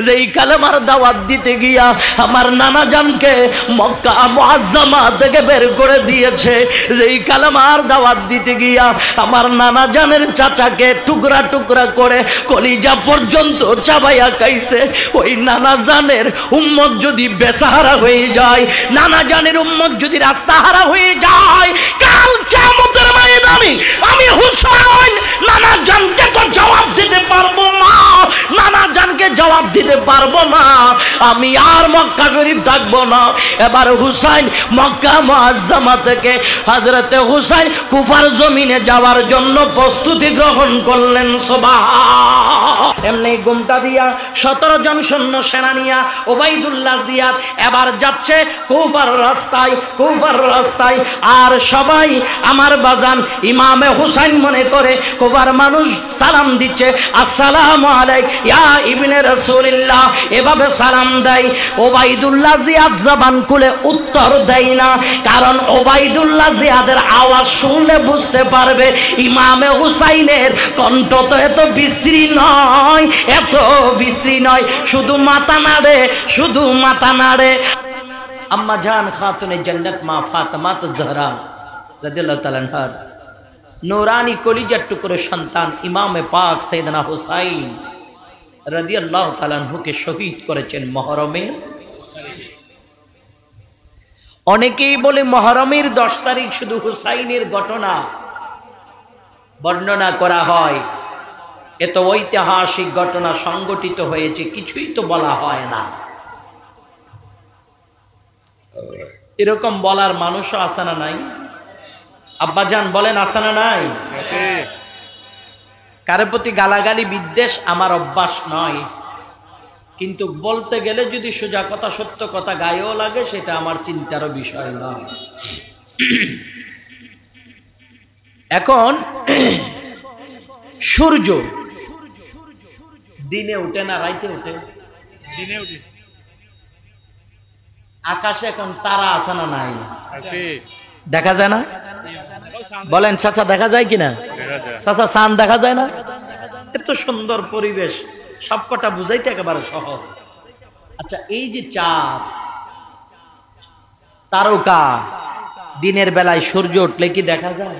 যেই কালেমার দাওয়াত দিতে গিয়া আমার নানা জানকে মক্কা মুআজ্জামা থেকে বের করে দিয়েছে, যেই কালেমার দাওয়াত দিতে গিয়া আমার নানা জানের চাচাকে টুকরা টুকরা করে কলিজা পর্যন্ত চাবাইয়া খাইছে, ওই নানা জানের উম্মত যদি বেসাহারা হয়ে যায়, নানা জানের উম্মত যদি রাস্তাহারা হয়ে যায়, কাল কিয়ামতের ময়দানে আমি হুসাইন নানা জানকে তো জবাব দিতে পারবো না, নানা জানকে জবাব দিতে পারবো না, আমি আর মক্কা শরীফ থাকবো না। এবার হুসাইন মক্কা মুআজ্জামা থেকে হযরতে হুসাইন কুফার জমিনে যাওয়ার জন্য প্রস্তুতি গ্রহণ করলেন। সুবহান। এমনি গুমটা দিয়া 17 জন সৈন্য সেনা নিয়া ওবাইদুল্লাহ জিয়াদ এবার যাচ্ছে কুফার রাস্তায়, কুফার রাস্তায়। আর সবাই আমার বাজান ইমামে হুসাইন মনে করে কুফার মানুষ সালাম দিচ্ছে, আসসালামু আলাইকুম ইয়া ইবনে রাসূলুল্লাহ, এভাবে সালাম দেয়। ওবাইদুল্লাহ জিয়াদ জবান খুলে উত্তর দেয় না, কারণ ওবাইদুল্লাহ জিয়াদের আওয়াজ শুনলে বুঝতে পারবে ইমামে হুসাইনের কণ্ঠ তো এত বিশ্রী নয়, এত বিশ্রী নয়, শুধু মাথা নাড়ে, শুধু মাথা নাড়ে। আম্মা জান খাতুনে জান্নাত মা ফাতেমা জহরা রাদিয়াল্লাহু তাআলা আনহা নূরানি কলিজার টুকরো সন্তান ইমামে পাক সাইয়েদনা হুসাইন রাদিয়াল্লাহু তাআলা আনহুকে শহীদ করেছেন মুহররমের। অনেকেই বলে মুহররমের 10 তারিখ শুধু হুসাইনের ঘটনা বর্ণনা করা হয়, এত ঐতিহাসিক ঘটনা সংগঠিত হয়েছে, কিছুই তো বলা হয় না। এরকম বলার মানুষও আছে না নাই? আব্বাজান বলেন আছে না নাই? কারো প্রতি গালাগালি বিদ্বেষ আমার অভ্যাস নয়, কিন্তু বলতে গেলে যদি সোজা কথা সত্য কথা গায়েও লাগে সেটা আমার চিন্তারও বিষয় নয়। এখন সূর্য দিনে উঠে না রাইতে উঠে? দিনে উঠে। আকাশে এখন তারা আছে না নাই? দেখা যায় না? বলেন চাচা দেখা যায় কিনা? চাচা চাঁদ দেখা যায় না? এত সুন্দর পরিবেশ, সবকটা বুঝাইতে একেবারে সহজ। আচ্ছা, এই যে চাঁদ তারকা দিনের বেলায় সূর্য উঠলে কি দেখা যায়?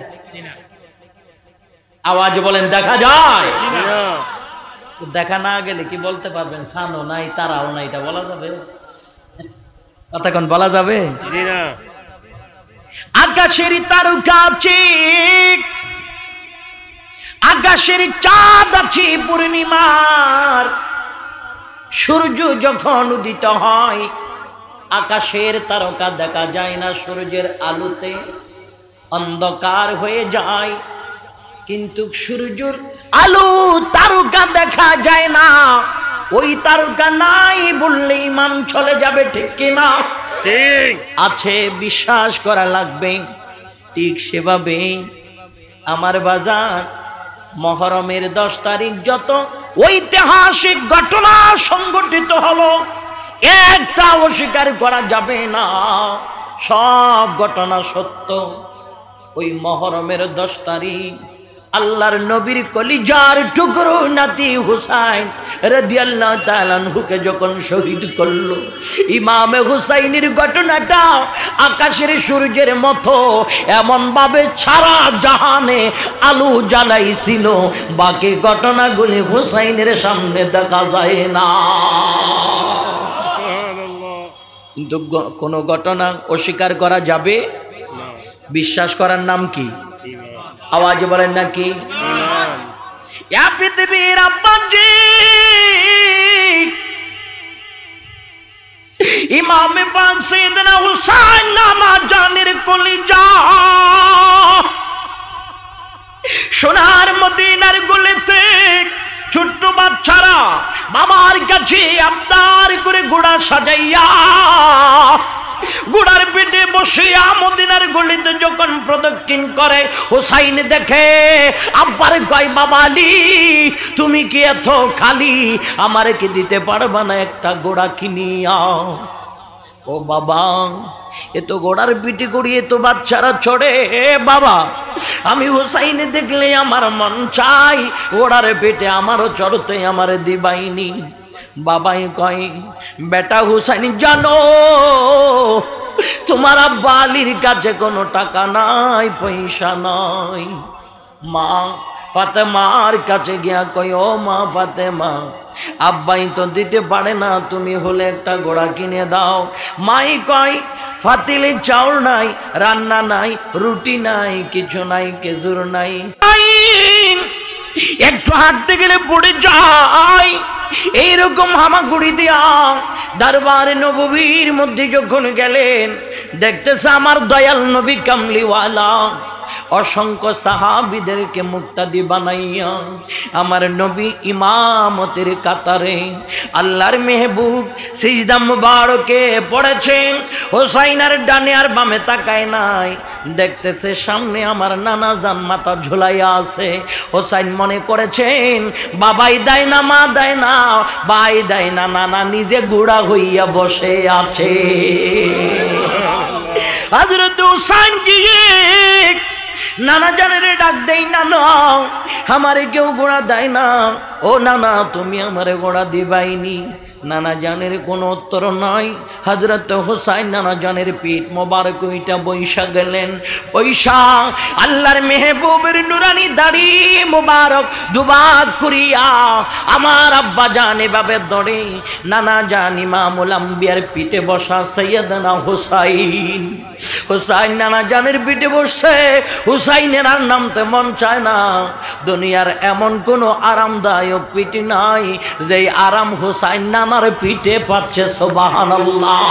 আওয়াজ বলেন দেখা যায়? দেখা না গেলে কি বলতে পারবেন চাঁদও নাই তারাও নাই? এটা বলা যাবে? কতক্ষণ বলা যাবে? আকাশের তারকা আছে, আকাশের চাঁদ আছে পূর্ণিমার, সূর্য যখন উদিত হয় আকাশের তারকা দেখা যায় না, সূর্যের আলোতে অন্ধকার হয়ে যায়, কিন্তু সূর্যের আলো তারকা দেখা যায় না। ওই তারকা নাই বললে ইমান চলে যাবে, ঠিক কিনা? ঠিক আছে, বিশ্বাস করা লাগবে। ঠিক সেভাবে আমার বাজার মুহররমের 10 তারিখ যত ঐতিহাসিক ঘটনা সংঘটিত হলো একটা অস্বীকার করা যাবে না, সব ঘটনা সত্য। ওই মুহররমের 10 তারিখ আল্লাহর নবীর কলিজার টুকরো নাতি হুসাইন রাদিয়াল্লাহু তাআলা আনহুকে যখন শহীদ করলো, ইমামে হুসাইনের ঘটনাটা আকাশের সূর্যের মতো এমন ভাবে সারা জাহানে আলো জ্বালাইছিল, বাকি ঘটনাগুলি হুসাইনের সামনে দেখা যায় না। কিন্তু কোন ঘটনা অস্বীকার করা যাবে? বিশ্বাস করার নাম কি? আওয়াজ বলেন নাকি? পৃথিবীর আব্বাজি ইমামে পাক সাইয়েদনা হুসাইন নানা জানের কলিজা সোনার মদিনার গলিতে ছোট্ট বাচ্চারা বাবার কাছে আবদার করে ঘোড়া সাজাইয়া ঘোড়ার পিঠে বসিয়া মদিনার গলিতে যখন প্রদক্ষিণ করে, হুসাইন দেখে আব্বার কয়, বাবা আলী তুমি কি এত খালি, আমারে কি দিতে পারবা না একটা ঘোড়া কিনিয়া? ও বাবা, এত ঘোড়ার পিঠে গড়িয়ে তো বাচ্চারা চড়ে, বাবা আমি হুসাইন দেখলে আমার মন চাই ঘোড়ার পিঠে আমারও চড়তে, আমারে দিবাইনি। বাবাই কয় বেটা হুসাইন জানো তোমার আব্বা আলীর কাছে কোনো টাকা নাই পয়সা নাই। মা ফাতেমার কাছে গিয়া কয় ও মা ফাতেমা আব্বাই তো দিতে পারে না, তুমি হলে একটা ঘোড়া কিনে দাও। মাই কয় ফাতিলে চাউল নাই, রান্না নাই, রুটি নাই, কিছু নাই, খেজুর নাই, একটু হাঁটতে গেলে পড়ে যায়। এইরকম হামাগুড়ি দিয়া দরবারে নববীর মধ্যে যখন গেলেন, দেখতেছে আমার দয়াল নবী কামলিওয়ালা অসংখ্য সাহাবীদেরকে মুক্তাদি বানাইয়া আমার নবী ইমামতের কাতারে আল্লাহর মেহবুব সিজদা মুবারকে পড়েছেন। হোসাইনের ডানে আর বামে তাকায় নাই, দেখতেছে সামনে আমার নানা জান মাথা ঝুলাইয়া আছে। হোসাইন মনে করেছেন বাবাই দেয় না, মা দেয় না, ভাই দেয় না, নানা নিজে গুড়া হইয়া বসে আছে। হযরত হোসাইন গিয়ে নানা জানের ডাক দেই, নানা আমারে কেউ গোড়া দেয় না, ও নানা তুমি আমারে গোড়া দিবাইনি। নানা জানের কোনো উত্তর নাই। হযরত হোসাইন নানা জানের পিঠ মোবারক ওইটা বৈশা গেলেন। বৈশা আল্লাহর মেহবুবের নুরানি দাড়ি মোবারক দুবাগ করিয়া আমার আব্বা জান এভাবে ধরে নানা জান ইমামুল আম্বিয়ার পিঠে বসা সৈয়দনা হোসাইন। হোসাইন নানা জানের পিঠে বসছে। হোসাইনের আর নামতে মন চায় না। দুনিয়ার এমন কোন আরামদায়ক পিঠ নাই যেই আরাম হোসাইন নানার পিঠে পাচ্ছে। সুবহানাল্লাহ,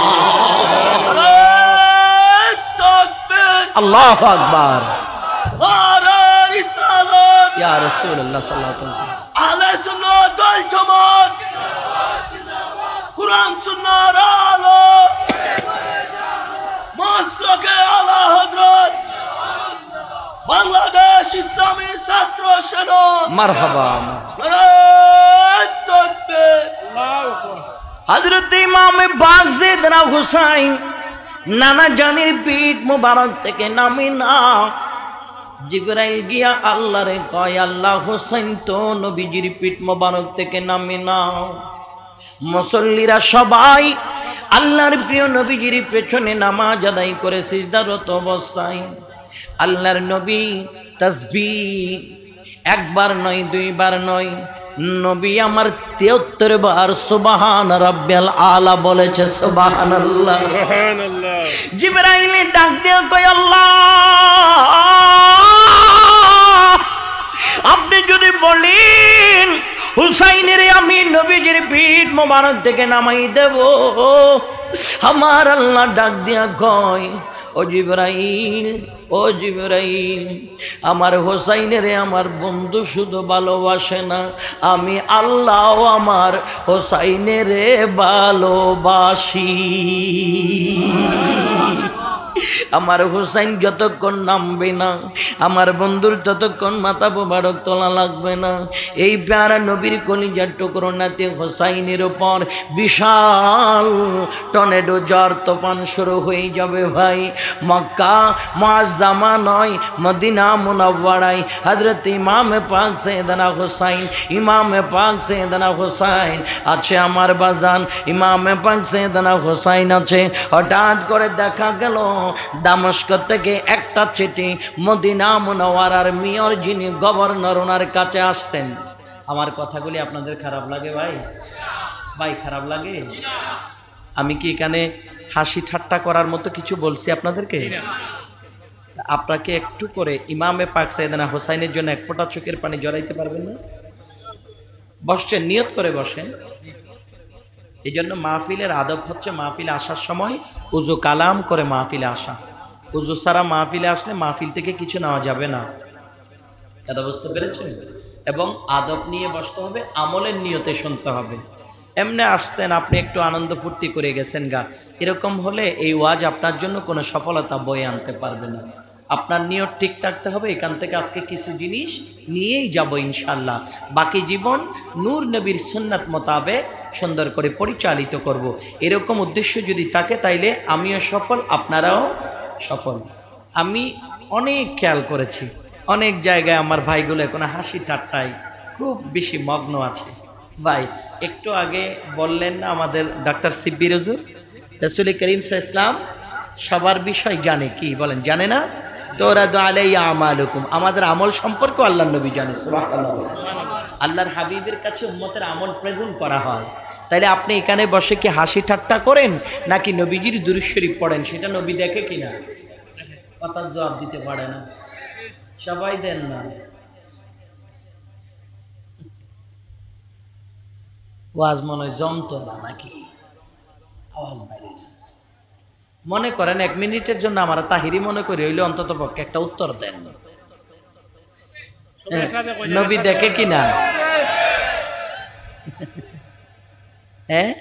আল্লাহু আকবার, ইয়া রাসূলুল্লাহ সাল্লাল্লাহু আলাইহি ওয়াসাল্লাম। আহলে সুন্নাত ওয়াল জামাত কুরআন সুন্নাহর আলো মাসলাকে আলা হযরত বাংলাদেশ ইসলামী ছাত্র সেনা মারহাবা। নারায়ে তাকবীর। হযরত ইমাম পাক সৈয়দনা হুসাইন নানা জানের পিঠ মোবারক থেকে নামে না। জিবরাইল গিয়া আল্লাহরে কয় আল্লাহ হোসাইন তো নবীজির পিঠ মোবারক থেকে নামে না। মুসল্লিরা সবাই আল্লাহর প্রিয় নবীজির পেছনে নামাজ আদায় করে সিজদারত অবস্থায় আল্লাহর নবী তাসবিহ একবার নয় দুইবার নয়, নবী আমার 73 বার সুবহান রাব্বিয়াল আলা বলেছে। সুবহানাল্লাহ, সুবহানাল্লাহ। জিবরাইল ডাক দিয়ে কয় আল্লাহ আপনি যদি বলেন হুসাইনের আমি নবীজির পিঠ মোবারক থেকে নামাই দেব। আমার আল্লাহ ডাক দিয়া কয় ও জিবরাইল, ও জিবরাইল, আমার হোসাইনের আমার বন্ধু শুধু ভালোবাসে না, আমি আল্লাহ আমার হোসাইনের ভালোবাসি। আমার হোসাইন যতক্ষণ নামবে না, আমার বন্ধুর ততক্ষণ মাথা মোবারক তোলা লাগবে না। এই প্যারা নবীর কলিজার টুকরো নাতে হোসাইনের উপর বিশাল টর্নেডো ঝড় তুফান শুরু হয়ে যাবে ভাই। মক্কা মুআজ্জামা নয়, মদিনা মুনাওয়ারায় হযরত ইমাম পাক সৈয়দনা হোসাইন, ইমাম পাক সৈয়দনা হোসাইন আছে আমার বাজান, ইমাম পাক সৈয়দনা হোসাইন আছে। হঠাৎ করে দেখা গেল দামেস্ক থেকে একটা চিঠি মদিনা মুনাওয়ারার মেয়র যিনি গভর্নর ওনার কাছে আসছেন। আমার কথাগুলি আপনাদের খারাপ লাগে ভাই? ভাই খারাপ লাগে? আমি কি এখানে হাসি ঠাট্টা করার মতো কিছু বলছি আপনাদেরকে? আপনাকে একটু করে ইমামে পাক সাইয়েদনা হোসাইনের জন্য এক ফোঁটা চোখের পানি জড়াইতে পারবেন না? বসছেন, নিয়ত করে বসেন। এই জন্য মাহফিলের আদব হচ্ছে মাহফিলে আসার সময় উজু কালাম করে মাহফিলে আসা। উজু ছাড়া মাহফিলে আসলে মাহফিল থেকে কিছু নেওয়া যাবে না। কথা বুঝতে পেরেছেন? এবং আদব নিয়ে বসতে হবে, আমলের নিয়তে শুনতে হবে। এমনি আসছেন, আপনি একটু আনন্দ ফুর্তি করে গেছেন গা, এরকম হলে এই ওয়াজ আপনার জন্য কোনো সফলতা বয়ে আনতে পারবে না। আপনার নিয়ত ঠিক থাকতে হবে, এখান থেকে আজকে কিছু জিনিস নিয়েই যাব ইনশাল্লাহ। বাকি জীবন নূর নবীর সুন্নাত মোতাবেক সুন্দর করে পরিচালিত করব। এরকম উদ্দেশ্য যদি থাকে তাইলে আমিও সফল, আপনারাও সফল। আমি অনেক খেয়াল করেছি, অনেক জায়গায় আমার ভাইগুলো এখন হাসি ঠাট্টায় খুব বেশি মগ্ন আছে। ভাই একটু আগে বললেন না আমাদের ডাক্তার সিব্বির হুজুর, রাসূল করিম সাল্লাল্লাহু আলাইহি ওয়াসাল্লাম সবার বিষয় জানে, কি বলেন জানে না? তুরাদু আলাইয়া আমালুকুম, আমাদের আমল সম্পর্কে আল্লাহর নবী জানে। সুবহানাল্লাহ। আল্লাহর হাবিবের কাছে উম্মতের আমল প্রেজেন্ট করা হয়। তাইলে আপনি এখানে বসে কি হাসি ঠাট্টা করেন নাকি নবীজির দুরূদ শরীফ পড়েন? সেটা নবী দেখে কিনা? কথার জবাব দিতে পারে না, সবাই দেন না। ওয়াজ মনে হয় জমতো না নাকি? আওয়াজ বাইরে মনে করেন 1 মিনিটের জন্য আমার তাহিরি মনে করি হইলে অন্তত পক্ষে একটা উত্তর দেন। নবী দেখে কিনা? হ্যাঁ,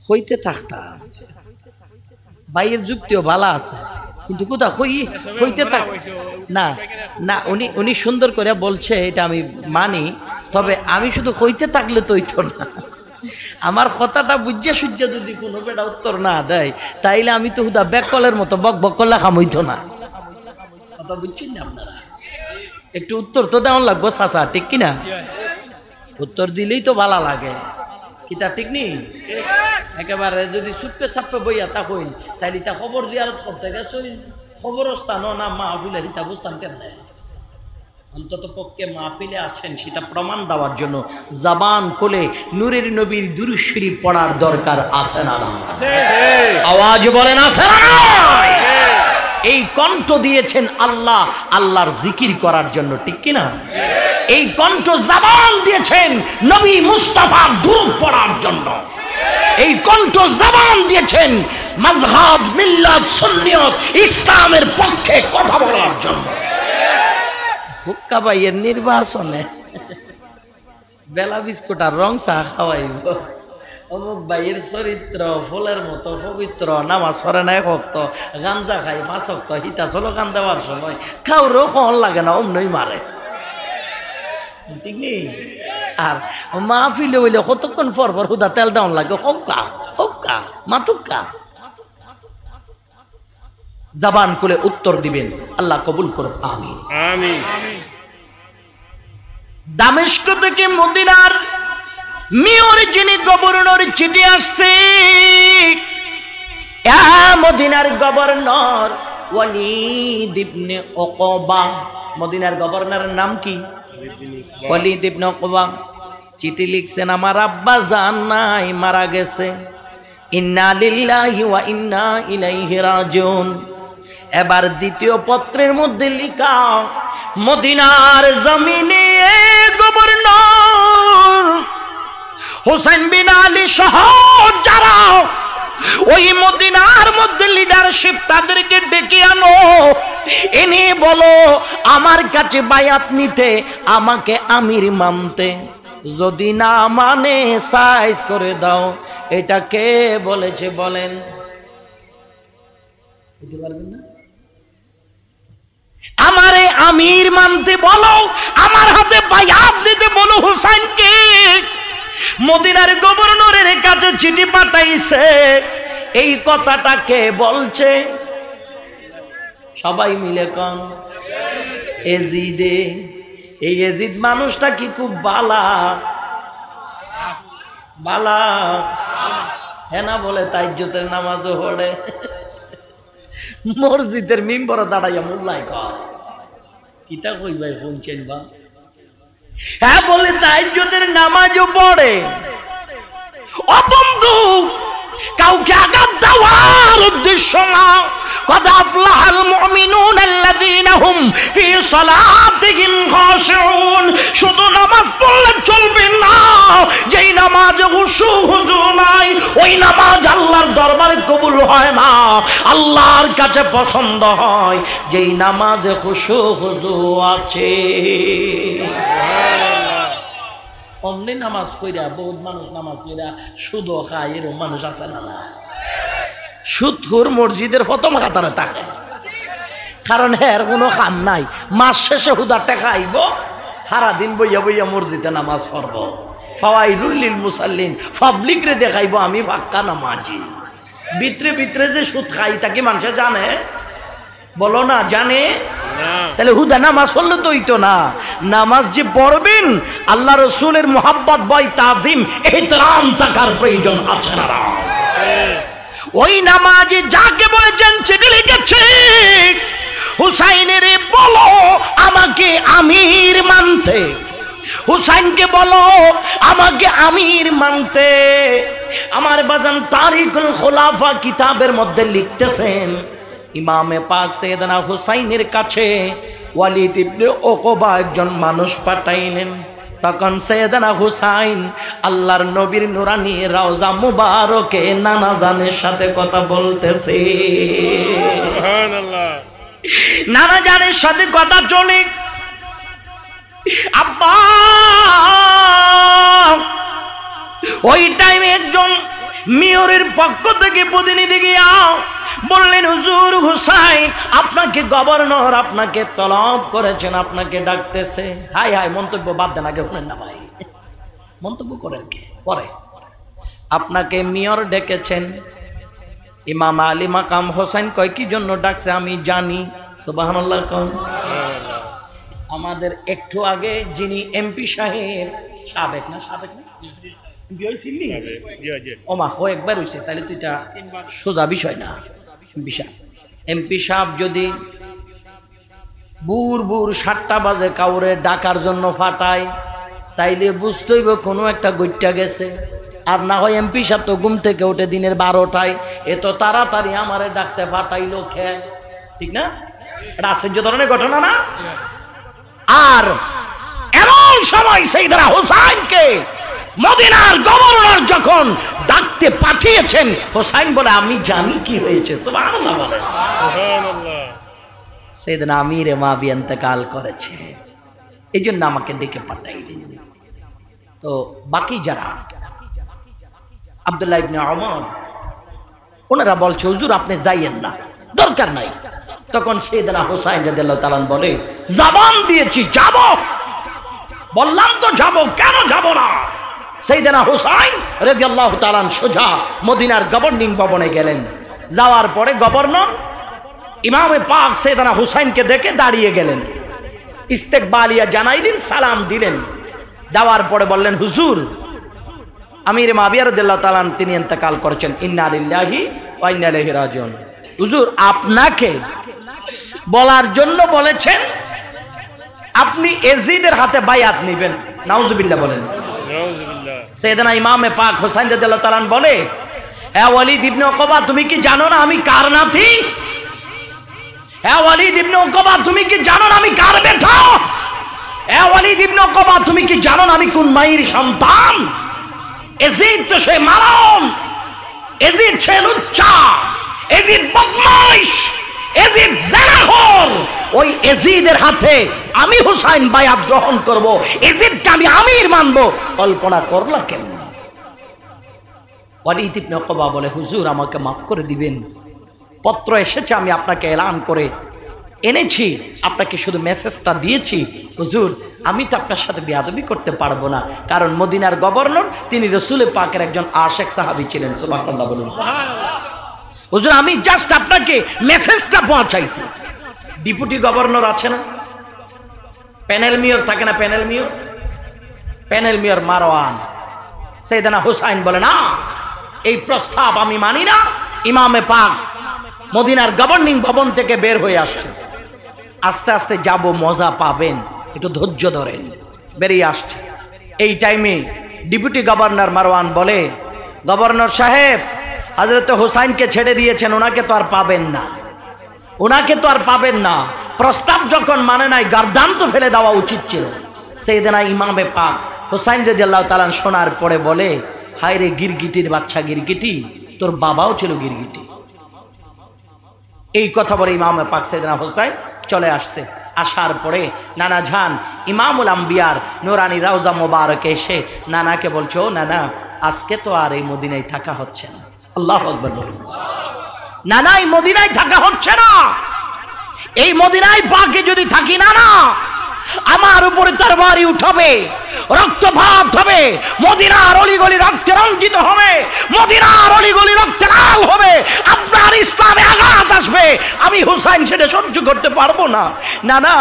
হইতে থাকতাম। ভাইয়ের যুক্তিও ভালো আছে, কিন্তু কোথা হইতে থাক না না। উনি সুন্দর করে বলছে, এটা আমি মানি, তবে আমি শুধু হইতে থাকলে তো হইতো না। আমার কথাটা বুঝে সূর্য যদি কোনো বেটা উত্তর না দেয়, তাইলে আমি তো হুদা ব্যাককলের মতো বক বক করলে কাম হইতো না। কথা বুঝছেন না আপনারা? একটু উত্তর তো দেওয়ার লাগবো চাচা, ঠিক কিনা? উত্তর দিলেই তো ভালো লাগে, কি তা ঠিক নেই? একেবারে যদি সুপে সাপে বইয়া তা হইন, তাইলে তা খবর জিয়ারত করতে গেছেন, খবরস্থান না মাহফিলের হিতা বুঝতাম কেন? অন্তত পক্ষে মাহফিলে আছেন সেটা প্রমাণ দেওয়ার জন্য জবান খুলে নূরের নবীর দুরূদ শরীফ পড়ার দরকার আছে না? আওয়াজ বলেন আছে না? এই কণ্ঠ দিয়েছেন আল্লাহ আল্লাহর জিকির করার জন্য, ঠিক কিনা? এই কণ্ঠ জবান দিয়েছেন নবী মুস্তাফার দুরূদ পড়ার জন্য। এই কণ্ঠ জবান দিয়েছেন মাযহাব মিল্লাত সুন্নিয়ত ইসলামের পক্ষে কথা বলার জন্য। হুক্কা ভাইয়ের নির্বাচনে বেলা বিস্কুট আর রং চা খাওয়াইব, অমুক ভাইয়ের চরিত্র ফুলের মতো পবিত্র, নামাজ পড়ে নাই ভক্ত, গাঞ্জা খাই মাছক্ত, হিতা চলো গান দেওয়ার সময় কাউরও কন লাগে না, অমনই মারে, ঠিক নেই? আর মাহফিলে হইলে কতক্ষণ পর পর হুদা তেল দেওয়ান লাগে, হক্কা হক্কা মাতুক্কা। জবান খুলে উত্তর দিবেন, আল্লাহ কবুল করুন, আমিন আমিন। দামেস্ক থেকে মদিনার মেয়র যিনি গভর্নর চিঠি আসছে, মদিনার গভর্নর ওয়ালিদ ইবনে উকবা। মদিনার গভর্নরের নাম কি? ওয়ালিদ ইবনে উকবা। চিঠি লিখছেন, আমার আব্বা জান নাই, মারা গেছে, ইন্না লিল্লাহি ওয়া ইন্না ইলাইহি রাজিউন। এবার দ্বিতীয় পত্রের মধ্যে লিখা, মদিনার জমিনে গভর্নর হোসেন বিন আলী সহ যারা ওই মদিনার মধ্যে লিডারশিপ, তাদেরকে ডেকে আনো, এনে বলো আমার কাছে বায়াত নিতে, আমাকে আমির মানতে। যদি না মানে সাইজ করে দাও। এটা কে বলেছে বলেন? বুঝতে পারবেন না? আমারে আমির মানতে বলো, আমার হাতে বায়াত দিতে বলো হুসাইনকে। মদিনার গভর্নরের কাছে চিঠি পাঠাইছে, এই কথাটা কে বলছে? সবাই মিলে কন, এজিদে। এই এজিদ মানুষটা কি খুব বালা? বালা হ্যাঁ না বলে তাইজ্জতের নামাজও পড়ে, মসজিদের মিম্বরে দাঁড়াইয়া মোল্লাই কয়, কিতা কই ভাই শুনছেন বা? হ্যাঁ বলে তাইজ্জতের নামাজও পড়ে। ও বন্ধু, কাউকে আঘাত দেওয়ার উদ্দেশ্য না। قد أفلح المؤمنون الذين هم في صلاتهم خاشعون। শুধু নামাজ পড়লে চলবে না, যেই নামাজে খুশু হুজু নাই, ওই নামাজ আল্লাহর দরবারে কবুল হয় না। আল্লাহর কাছে পছন্দ হয় যেই নামাজে খুশু হুজু আছে। অমনি নামাজ পড়া বহুত মানুষ নামাজ পড়া সুদও খায়, এরকম মানুষ আছে না? না, সুদখোর মসজিদের প্রথম কাতারে থাকে, কারণ এর কোনো কাম নাই। মাস শেষে হুদারটা খাইব, সারাদিন বইয়া বইয়া মসজিদে নামাজ পড়ব। ফাওয়াইলুল লিল মুসাল্লিন, পাবলিক রে দেখাইব আমি পাক্কা নামাজি। ভিতরে ভিতরে যে সুদ খাই তাকে মানুষে জানে? বলো না, জানে? তাহলে হুদা নামাজ পড়লে তো হইতো না। নামাজ যে পড়বেন আল্লাহ রসুলের মোহাব্বত বয় তাজিম এহতরাম থাকার প্রয়োজন আছে না। ওই নামাজে যাকে বলেছেন চিঠি লিখেছে, হুসাইনের বলো আমাকে আমির মানতে, হুসাইনকে বলো আমাকে আমির মানতে। আমার বাজান তারিকুল খুলাফা কিতাবের মধ্যে লিখতেছেন ইমামে পাক সাইয়েদনা হুসাইনের কাছে ওয়ালিদ ইবনে উকবা একজন মানুষ পাঠাইলেন। তখন সাইয়েদনা হুসাইন আল্লাহর নবীর নুরানি রওজা মুবারকে নানা জানের সাথে কথা বলতেছে। সুবহানাল্লাহ। নানা জানের সাথে কথা চলে। আব্বা ওই টাইমে একজন মেয়রের পক্ষ থেকে প্রতিনিধি গিয়া বললেন, হুজুর হুসাইন আপনাকে গভর্নর আপনাকে তলব করেছেন, আপনাকে ডাকতেছে। হাই হাই মন্তব্য বাদ দেন, আগে শুনেন না ভাই, মন্তব্য করেন কে পরে। আপনাকে মেয়র ডেকেছেন। ইমাম আলী মাকাম হোসেন কয় কি জন্য ডাকছে আমি জানি। সুবহানাল্লাহ। আমাদের একটু আগে যিনি এমপি সাহেব, সাবেক না ওমা ও একবার হয়েছে, তাহলে তো এটা সোজা বিষয় না। এমপি সাহেব যদি বুর 7টা বাজে কাউরে ডাকার জন্য ফাটায়, তাইলে বুঝতে হইব কোনো একটা গইটা গেছে। আর না হয় এমপি সাহেব তো ঘুম থেকে উঠে দিনের 12টায়, এত তাড়াতাড়ি আমারে ডাকতে ফাটাইলো খেয়ে, ঠিক না? এটা আশ্চর্য ধরনের ঘটনা না? আর এমন সময় সাইয়েদনা হুসাইনকে মদিনার গভর্নর যখন ডাকতে পাঠিয়েছেন, হুসাইন বলে আমি জানি কি হয়েছে। সুবহানাল্লাহ বলেন। সুবহানাল্লাহ। সাইয়েদনা আমিরে মাবি ইন্তেকাল করেছে, এই জন্য আমাকে ডেকে পাঠাইলেন। তো বাকি যারা আব্দুল্লাহ ইবনে ওমর ওনারা বলছে হুজুর আপনি যাইয়েন না, দরকার নাই। তখন সাইয়েদনা হুসাইন রাদিয়াল্লাহু তাআলা বলে জবান দিয়েছি যাব, বললাম তো যাব, কেন যাব না? সাইয়েদনা হুসাইন রাদিয়াল্লাহু তাআলা সোজা মদিনার গভর্নিং ভবনে গেলেন। যাওয়ার পরে গভর্নর ইমামে পাক সাইয়েদনা হুসাইনকে দেখে দাঁড়িয়ে গেলেন, ইস্তেকবালিয়া জানাইলেন, সালাম দিলেন। দেওয়ার পরে বললেন হুজুর আমির মাবিয়া রাদিয়াল্লাহু তাআলা তিনি ইন্তেকাল করেছেন, ইন্না লিল্লাহি ওয়া ইন্না ইলাইহি রাজিউন। হুজুর আপনাকে বলার জন্য বলেছেন আপনি এজিদের হাতে বায়াত নেবেন। নাউজুবিল্লাহ বলেন। নাউজুবিল্লাহ। সাইয়েদনা ইমামে পাক হুসাইন রাদিয়াল্লাহু তাআলা বলে, হে ওয়ালিদ ইবনে উকবা তুমি কি জানো না আমি কার নাতি? হে ওয়ালিদ ইবনে উকবা তুমি কি জানো না আমি কার বেটা? হে ওয়ালিদ ইবনে উকবা তুমি কি জানো না আমি কোন মায়ের সন্তান? এজিদ তো সে মারণ, এজিদ সে লুচ্চা, এজিদ বদমাইশ, এজিদ জিনাখোর। ওই এজিদের হাতে আমি হুসাইন বায়াত গ্রহণ করব, এজিদকে আমি আমির মানব, কল্পনা করলা কেন? ওয়ালিদ ইবনে উকবা বলে হুজুর আমাকে মাফ করে দিবেন, পত্র এসেছে আমি আপনাকে এলান করে এনেছি, আপনাকে শুধু মেসেজটা দিয়েছি। হুজুর আমি তো আপনার সাথে বেয়াদবি করতে পারবো না, কারণ মদিনার গভর্নর তিনি রাসূল পাকের একজন আশেক সাহাবী ছিলেন। সুবহানাল্লাহ বলুন। হুজুর আমি জাস্ট আপনাকে মেসেজটা পৌঁছাইছি। ডেপুটি গভর্নর আছে না, প্যানেল মেয়র থাকে না, প্যানেল মেয়র মারওয়ান। সাইয়েদনা হুসাইন বলে না, এই প্রস্তাব আমি মানি না। ইমামে পাক মদিনার গভর্নিং ভবন থেকে বের হয়ে আসছে, আস্তে আস্তে যাব, মজা পাবেন, একটু ধৈর্য ধরেন। বেরিয়ে আসছে। এই টাইমে ডেপুটি গভর্নর মারওয়ান বলে, গভর্নর সাহেব হযরত হুসাইনকে ছেড়ে দিয়েছেন, ওনাকে তো আর পাবেন না, ওনাকে তো আর পাবেন না। প্রস্তাব যখন মানে নাই গার্দান তো ফেলে দেওয়া উচিত ছিল। সাইয়েদনা ইমামে পাক হুসাইন রাদিয়াল্লাহু তাআলা শোনার পরে বলে, হায় রে গিরগিটির বাচ্চা গিরগিটি, তোর বাবাও ছিল গিরগিটি। এই কথা বলে ইমামে পাক সাইয়েদনা হুসাইন চলে আসছে। আসার পরে নানা জান ইমামুল আম্বিয়ার নুরানি রওজা মোবারকে এসে নানাকে বলছো, নানা আজকে তো আর এই মদিনায় থাকা হচ্ছে না। আল্লাহু আকবার বলুন। নানা এই মদিনায় থাকা হচ্ছে না, এই মদিনায় পাকে যদি থাকি না, আমার উপরে তার বাড়ি উঠাবে, রক্তপাত হবে, মদিনার অলিগলি রক্তে রঞ্জিত হবে, মদিনার অলিগলি রক্তে লাল হবে, আপনার ইসলামে আঘাত আসবে, আমি হুসাইন সেটা সহ্য করতে পারবো না। না না,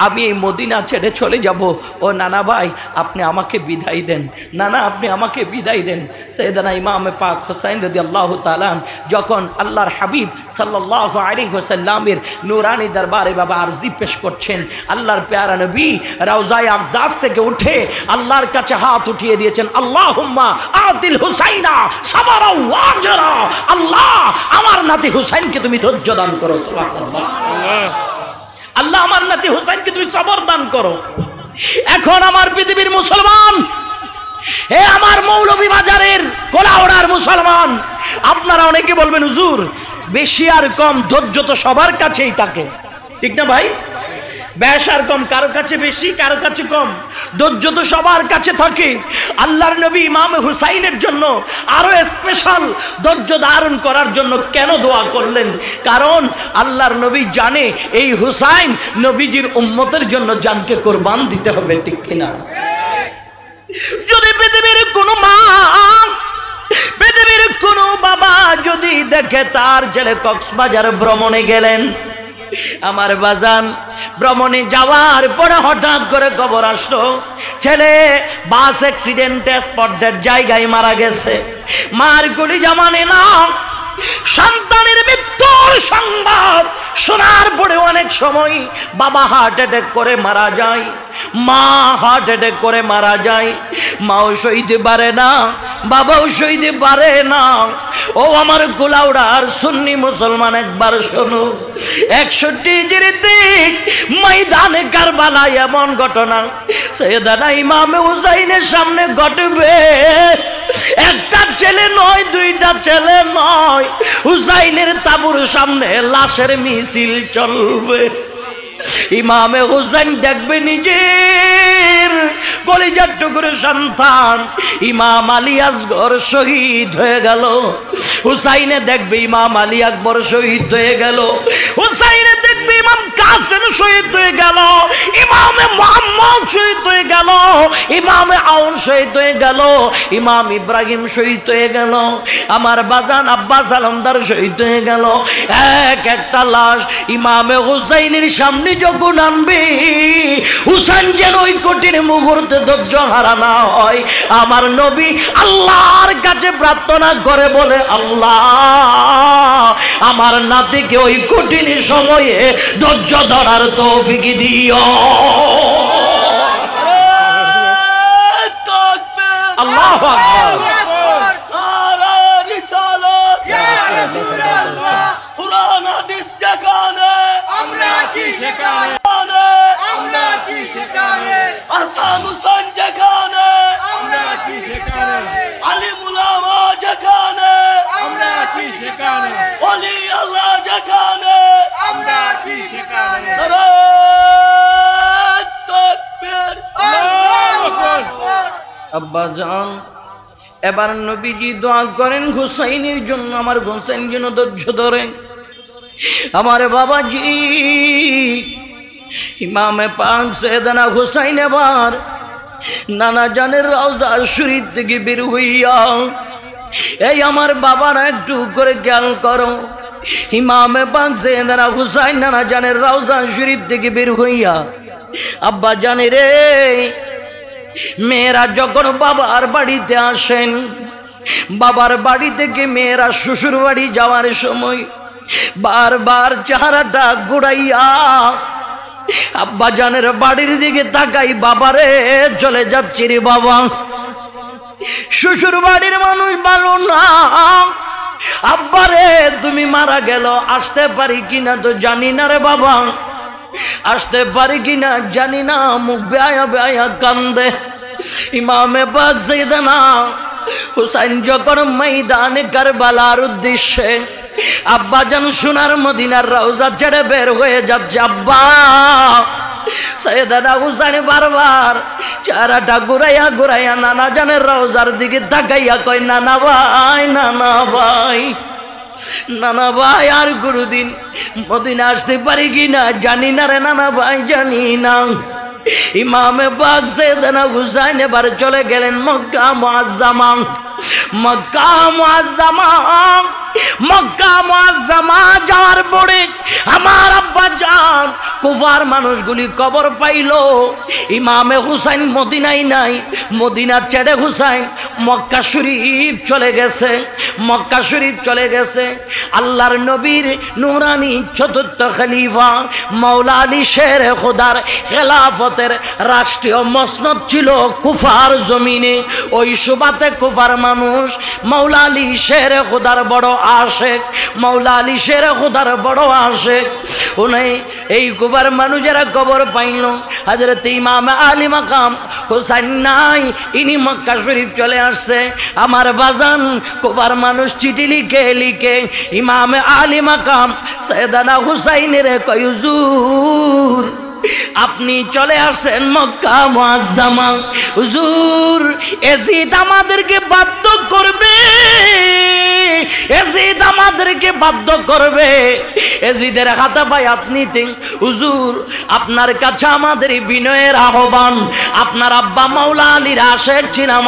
আমি এই মদিনা ছেড়ে চলে যাব। ও নানা ভাই, আপনি আমাকে বিদায় দেন, নানা আপনি আমাকে বিদায় দেন। সাইয়েদনা ইমাম পাক হুসাইন রাদিয়াল্লাহু তাআলা যখন আল্লাহর হাবিব সাল্লাল্লাহু আলাইহি ওয়াসাল্লামের নূরানি দরবারে বাবা আরজি পেশ করছেন, আল্লাহর প্যারা নবী রওজায়ে আকদাস থেকে উঠে আল্লাহর কাছে হাত উঠিয়ে দিয়েছেন, আল্লাহুম্মা আতিল হুসাইনা সাবরা ওয়া আজরা, আল্লাহ আমার নাতি হুসাইনকে তুমি ধৈর্য দান করো। সুবহানাল্লাহ, আল্লাহ আমার নাতি হুসাইনকে তুমি সবর দান করো। এখন আমার পৃথিবীর মুসলমান, হে আমার মৌলভী বাজারের কোলাউড়ার মুসলমান, আপনারা অনেকে বলবেন হুজুর বেশি আর কম ধৈর্য তো সবার কাছেই থাকে, ঠিক না ভাই? বেশ আর কম কারো কাছে বেশি, কারো কাছে কম, ধৈর্য তো সবার কাছে থাকে। আল্লাহর নবী ইমাম হুসাইনের জন্য আরো স্পেশাল ধৈর্য ধারণ করার জন্য কেন দোয়া করলেন? কারণ আল্লাহর নবী জানে এই হুসাইন নবীজির উম্মতের জন্য জানকে কোরবান দিতে হবে, ঠিক কিনা? যদি পৃথিবীর কোনো মা, পৃথিবীর কোনো বাবা যদি দেখে তার ছেলে কক্সবাজার ভ্রমণে গেলেন, আমার বাজান ভ্রমণে যাওয়ার পরে হঠাৎ করে খবর আসলো ছেলে বাস অ্যাক্সিডেন্টে স্পটের জায়গায় মারা গেছে, মার কলিজা মানে না। সন্তানের মৃত্যুর সংবাদ শোনার পরে অনেক সময় বাবা হার্ট অ্যাটাক করে মারা যায়, মা হার্ট অ্যাটাক করে মারা যায়, মাও সইতে পারে না, বাবাও সইতে পারে না। ও আমার কোলাউড়ার সুন্নি মুসলমান, একবার শোনো, 61 হিজরিতে ময়দানে কারবালায় এমন ঘটনা সাইয়েদনা ইমাম হুসাইনের সামনে ঘটবে। একটা ছেলে নয়, দুইটা ছেলে নয়, হুসাইনের তাবুর সামনে লাশের মিছিল চলবে। ইমামে হুসাইন দেখবে নিজের কলিজার টুকরো সন্তান ইমাম আলী আসগর শহীদ হয়ে গেল, হুসাইনে দেখবে ইমাম আলী আকবর শহীদ হয়ে গেল, হুসাইনে দেখবে ইমাম কাসেম শহীদ হয়ে গেল, ইমামে মুহাম্মদ শহীদ হয়ে গেল, ইমামে আউন শহীদ হয়ে গেল, ইমাম ইব্রাহিম শহীদ হয়ে গেল, আমার বাজান আব্বাস আলমদার শহীদ হয়ে গেল। এক একটা লাশ ইমামে হুসাইনের সামনে যখন আনবে, হুসাইন যেন ওই কঠিন মুহূর্তে ধৈর্য হারা না হয়। আমার নবী আল্লাহর কাছে প্রার্থনা করে বলে, আল্লাহ আমার নাতিকে ওই কঠিন সময়ে ধৈর্য ধরার তৌফিক দিও। আল্লাহু আকবার। আব্বাজান এবার নবীজি দোয়া করেন হুসাইনের জন্য, আমার হুসাইন যেন ধৈর্য ধরে। আমার বাবাজি ইমামে পাক সাইয়েদনা হুসাইন এবার নানা জানের রওজা শরীফ থেকে বের হইয়া, এই আমার বাবারা একটু করে খেয়াল করো, ইমামে পাক সাইয়েদনা হুসাইন নানা জানের রওজা শরীফ থেকে বের হইয়া, আব্বা জানে রে, মেয়েরা যখন বাবার বাড়িতে আসেন, বাবার বাড়ি থেকে মেয়েরা শ্বশুর বাড়ি যাওয়ার সময় বারবার চেহারাটা ঘুরাইয়া আব্বা জানের বাড়ির দিকে তাকাই, বাবারে চলে যাচ্ছি রে বাবা। শ্বশুর বাড়ির মানুষ ভালো না, আব্বারে তুমি মারা গেল, আসতে পারি কিনা তো জানি না রে বাবা, আসতে পারি কিনা জানি না, মুখ বেয়া বেয়া কান্দে। ইমামে পাক সাইয়েদনা হুসাইন যখন ময়দানে কারবালার উদ্দেশ্যে আব্বাজান সোনার মদিনার রওজা ছেড়ে বের হয়ে যাচ্ছে, আব্বা সাইয়েদনা হুসাইন বারবার চেহারাটা ঘুরাইয়া ঘুরাইয়া নানা জানের রওজার দিকে তাকাইয়া কয়, নানা ভাই, নানা ভাই, নানা ভাই আর কোনদিন মদিনা আসতে পারি কিনা জানি না রে নানা ভাই, জানি না। ইমামে পাক সাইয়েদনা হুসাইন এবার চলে গেলেন মক্কা মুআজ্জামা। মক্কা মুআজ্জামা, মক্কা মুআজ্জামা যাওয়ার পরে আমার আব্বা জান কুফার মানুষগুলি কবর পাইল। ইমামে হুসাইন মদিনায় নাই, মদিনা ছেড়ে হুসাইন মক্কা শরীফ চলে গেছে। মক্কা শরীফ চলে গেছে। আল্লাহর নবীর নূরানি চতুর্থ খলিফা মাওলা আলী শেরে খোদার খেলাফতের রাষ্ট্রীয় মসনদ ছিল কুফার জমিনে। ওই সুবাতে কুফার মানুষ মাওলা আলী শেরে খোদার বড় আশেক, মাওলা আলী শেরে খোদার বড় আশেক। উনি এই কুফার মানুষেরা কবর পাইল। হযরত ইমাম আলী মাকাম হুসাইন নাই, ইনি মক্কা শরীফ চলে আসছে। আমার বাজান কুফার মানুষ চিঠি লিখে লিখে ইমাম আলী মাকাম সাইয়েদনা হুসাইনের কয় হুজুর আপনি চলে আসেন মক্কা মুআজ্জামা। হুজুর এজিদ আমাদেরকে বাধ্য করবে, এজিদ আমাদেরকে বাধ্য করবে, এজিদের হাতে বায়াত নিতে। হুজুর আপনার কাছে আমাদের বিনয়ের আহ্বান। আপনার আব্বা মাওলা আলীর আশেক ছিলাম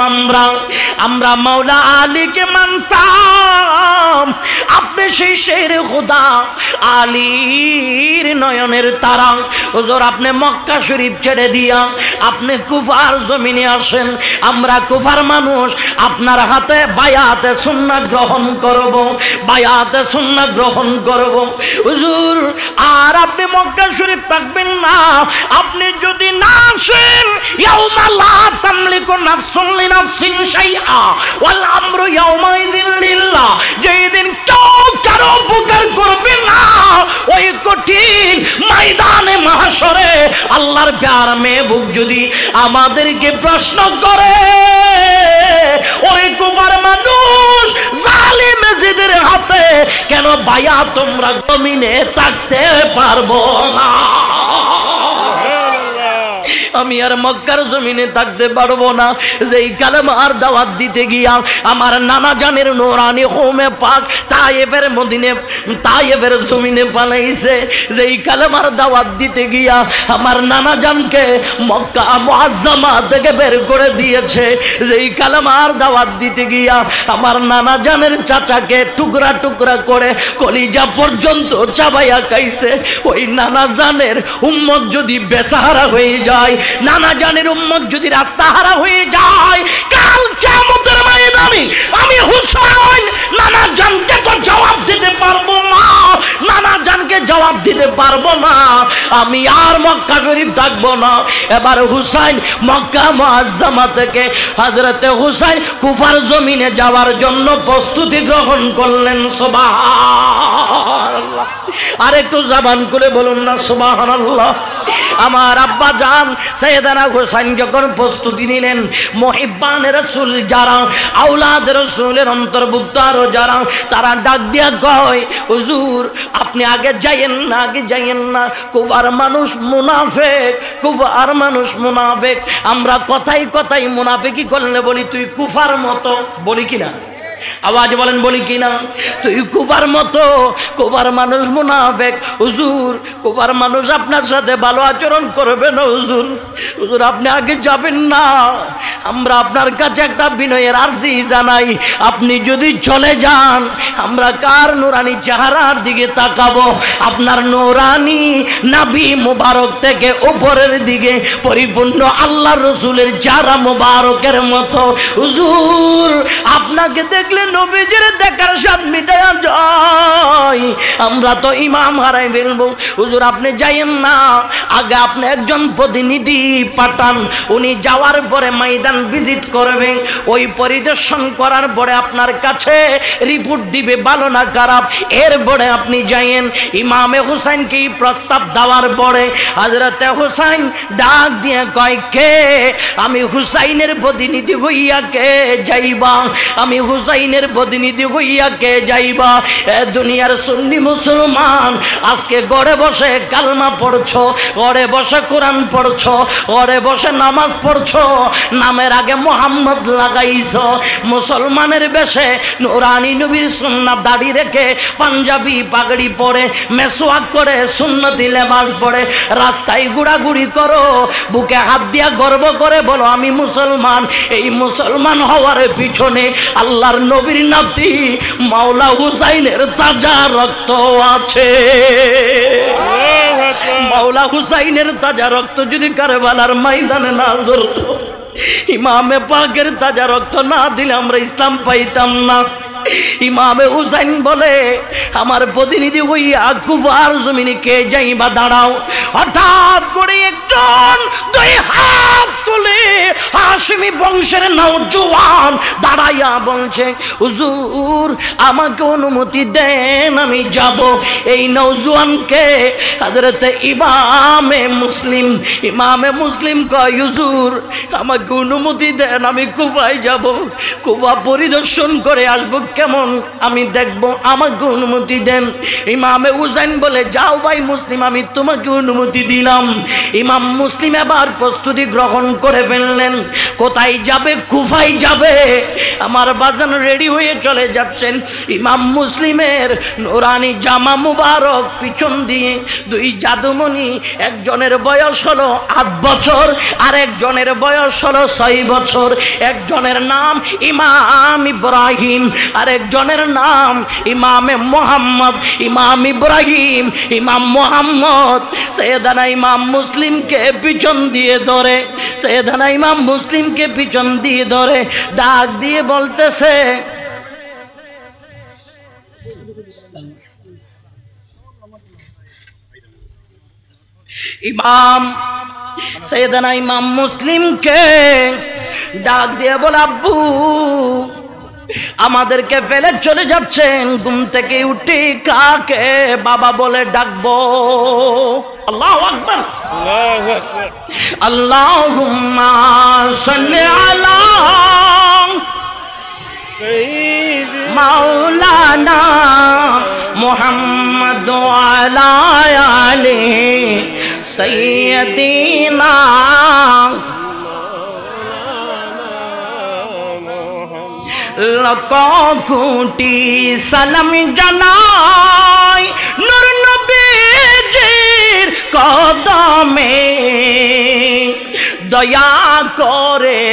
আমরা মাওলা আলীকে মানতাম। আপনি সেই শেরে খোদা আলীর নয়নের তারা। হুজুর আপনি মক্কা শরীফ ছেড়ে দিয়া আপনি কুফার জমিনে আসেন। আমরা কুফার মানুষ আপনার হাতে বায়াতে সুন্নাত গ্রহণ করব, বায়াতে সুন্নাত গ্রহণ করব। হুজুর আর আপনি মক্কা শরীফ থাকবেন না। আপনি যদি না আসেন ইয়াউমা লা তামলিকু নাফসুন লিনাফসিন শাইআ ওয়াল আমরু ইয়াউমাইযিন লিল্লাহ, যেই দিন কেউ কারো উপকার করবে না, ওই কঠিন ময়দানে মাহশরে আল্লাহর প্যারা মেহবুব যদি আমাদেরকে প্রশ্ন করে, ওই কুফার মানুষ জালিম এজিদের হাতে কেন ভাইয়া তোমরা জমিনে থাকতে পারবো না? আমি আর মক্কার জমিনে থাকতে পারবো না। যেই কালেমার দাওয়াত দিতে গিয়া আমার নানা জানের নূরানি হোমে পাক তায়েফের মদিনে তায়েফের জমিনে পালাইছে। যেই কালেমার দাওয়াত দিতে গিয়া আমার নানা জানকে মক্কা মুআজ্জামা থেকে বের করে দিয়েছে। যেই কালেমার দাওয়াত দিতে গিয়া আমার নানা জানের চাচাকে টুকরা টুকরা করে কলিজা পর্যন্ত চাবাইয়া খাইছে। ওই নানা জানের উম্মত যদি বেসাহারা হয়ে যায়, নানা জানের উম্মত যদি রাস্তাহারা হয়ে যায়, কাল কিয়ামতের ময়দানে আমি হুসাইন নানা জানকে তো জবাব দিতে পারবো না, নানা জানকে জবাব দিতে পারবো না। আমি আর মক্কা শরীফ থাকবো না। এবার হুসাইন মক্কা মুআজ্জামা থেকে হযরতে হুসাইন কুফার জমিনে যাওয়ার জন্য প্রস্তুতি গ্রহণ করলেন। সুবহানাল্লাহ। আর একটু জবান করে বলুন না সুবহানাল্লাহ। আমার আব্বা জান সাইয়েদনা হুসাইন যখন প্রস্তুতি নিলেন, মুহিব্বানে রাসূল যারা, আওলাদ রাসূলের অন্তর্ভুক্ত আরো যারা, তারা ডাক দিয়া কয় হুজুর আপনি আগে যাইয়েন না, আগে যাইয়েন না। কুফার মানুষ মুনাফিক, কুফার মানুষ মুনাফিক। আমরা কথাই কথাই মুনাফিকি করলে বলি তুই কুফার মতো, বলি কিনা? আওয়াজ বলেন বলি কিনা? তুই কুফার মতো, কুফার মানুষ মুনাফিক। হুজুর কুফার মানুষ আপনার সাথে ভালো আচরণ করবে না। হুজুর হুজুর আপনি আগে যাবেন না। আমরা আপনার কাছে একটা বিনয়ের আরজি জানাই, আপনি যদি চলে যান আমরা কার নূরানি চেহারার দিকে তাকাবো? আপনার নূরানি নাবি মুবারক থেকে উপরের দিকে পরিপূর্ণ আল্লাহর রাসূলের চেহারা মুবারকের মতো। হুজুর আপনাকে দেখলে নবীজির দেখার স্বাদ মিটায়া যায়। আমরা তো ইমাম হারাই ফেলবো। হুজুর আপনি যাইয়েন না, আগে আপনি একজন প্রতিনিধি পাঠান। উনি যাওয়ার পরে ময়দান ভিজিট করবে, ওই পরিদর্শন করার পরে আপনার কাছে রিপোর্ট দিবে ভালো না খারাপ। এরপরে আপনি যাইয়েন। ইমামে হুসাইনকে প্রস্তাব দেওয়ার পরে হযরতে হুসাইন ডাক দিয়ে কয় কে? আমি হুসাইনের প্রতিনিধি হইয়া কে যাইবা? আমি হুসাইনের প্রতিনিধি হইয়া কে যাইবা? এ দুনিয়ার সুন্নি মুসলমান আজকে ঘরে বসে কালমা পড়ছো, ঘরে বসে কোরআন পড়ছো, ঘরে বসে নামাজ পড়ছো, নামের আগে মোহাম্মদ লাগাইছো, মুসলমানের বেশে নুরানি নবীর সুন্নাত দাড়ি রেখে পাঞ্জাবি পাগড়ি পরে মেসওয়াক করে সুন্নতি লেবাস পরে রাস্তায় ঘোরাঘুরি করো, বুকে হাত দিয়া গর্ব করে বলো আমি মুসলমান। এই মুসলমান হওয়ার পিছনে আল্লাহর নবীর নাতি মাওলা হুসাইনের তাজা রক্ত আছে। মাওলা হুসাইনের তাজা রক্ত যদি কারবালার ময়দানে না ঝরতো, ইমামে পাকের তাজা রক্ত না দিলে আমরা ইসলাম পাইতাম না। ইমামে হুসাইন বলে আমার প্রতিনিধি হইয়া কুফার জমিনে কে যাইবা দাঁড়াও। হঠাৎ করে একজন দুই হাত তুলে হাশমি বংশের নওজোয়ান দাঁড়াইয়া বলছে হুজুর আমাকে অনুমতি দেন আমি যাব। এই নওজোয়ানকে হযরত ইমামে মুসলিম কয় হুজুর আমাকে অনুমতি দেন আমি কুফায় যাব, কুফা পরিদর্শন করে আসবো, কেমন আমি দেখব, আমাকে অনুমতি দেন। ইমামে হুসাইন বলে যাও ভাই মুসলিম আমি তোমাকে অনুমতি দিলাম। ইমাম মুসলিম এবার প্রস্তুতি গ্রহণ করে ফেললেন। কোথায় যাবে? কুফায় যাবে। আমার বাজান রেডি হয়ে চলে যাচ্ছেন। ইমাম মুসলিমের নুরানি জামা মুবারক পিছন দিয়ে দুই জাদুমণি, একজনের বয়স হলো 8 বছর আর একজনের বয়স হলো 6 বছর। একজনের নাম ইমাম ইব্রাহিম আর একজনের নাম ইমামে মোহাম্মদ। ইমাম ইব্রাহিম ইমাম মোহাম্মদ সৈয়দানা ইমাম মুসলিমকে পিছন দিয়ে ধরে, সৈয়দানা ইমাম মুসলিমকে পিছন দিয়ে ধরে ডাক দিয়ে বলতেছে ইমাম, সৈয়দানা ইমাম মুসলিমকে ডাক দিয়ে বলে আব্বু আমাদেরকে ফেলে চলে যাচ্ছেন, ঘুম থেকে উঠে কাকে বাবা বলে ডাকবো? আল্লাহু আকবার, আল্লাহু আকবার। আল্লাহুম্মা সাল্লি আলা মাওলানা মুহাম্মদ ওয়া আলা আলি সাইয়্যিদিনা লককুটি সালাম জানাই নূর নবীজির কদমে, দয়া করে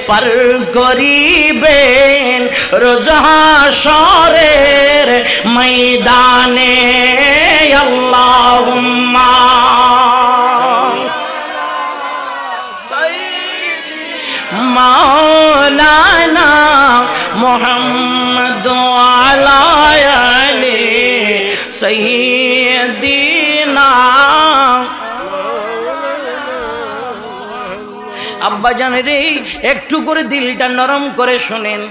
পার করিবেন রোজ হাশরের ময়দানে। আল্লাহুম্মা মাওলানা মুহাম্মদ আলা আলি সাইয়্যিদিনা। আব্বাজান রে একটু করে দিলটা নরম করে শুনেন,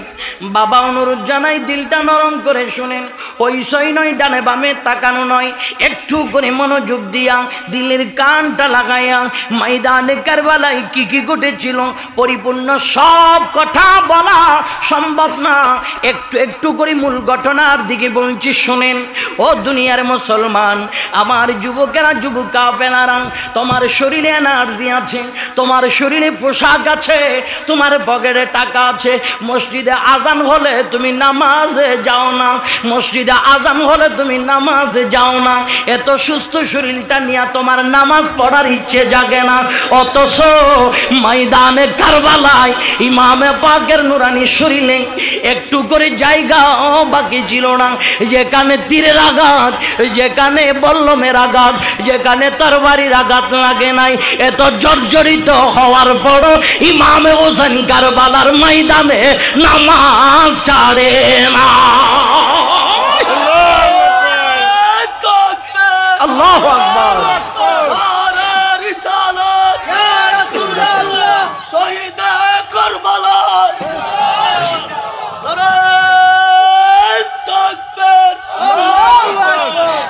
বাবা অনুরোধ জানাই দিলটা নরম করে শুনেন। ওই সই নয়, ডানে বামে তাকানো নয়, একটু করে মনোযোগ দিয়া দিলের কানটা লাগাইয়া ময়দানে কারবালায় কি কি ঘটেছিল পরিপূর্ণ সব কথা বলা সম্ভব না, একটু একটু করে মূল ঘটনার দিকে বলছি শুনেন। ও দুনিয়ার মুসলমান, আমার যুবকেরা যুবকাফেলারা, তোমার শরীরে এনার্জি আছে, তোমার শরীরে পোশাক আছে, তোমার পকেটে টাকা আছে, মসজিদে আজান হলে তুমি নামাজে যাও না, মসজিদে আজান হলে তুমি নামাজে যাও না, এত সুস্থ শরীরটা নিয়ে তোমার নামাজ পড়ার ইচ্ছে জাগে না। অথচ ময়দানে কারবালায় ইমামে পাকের নুরানি শরীরে একটু করে জায়গাও বাকি ছিল না, যেখানে তীরের আঘাত, যেখানে বল্লমের আঘাত, যেখানে তরবারির আঘাত লাগে নাই, এত জর্জরিত হওয়ার পরও ইমামে হোসেন কারবালার ময়দানে নামাজ ছাড়ে না। আল্লাহু আকবার।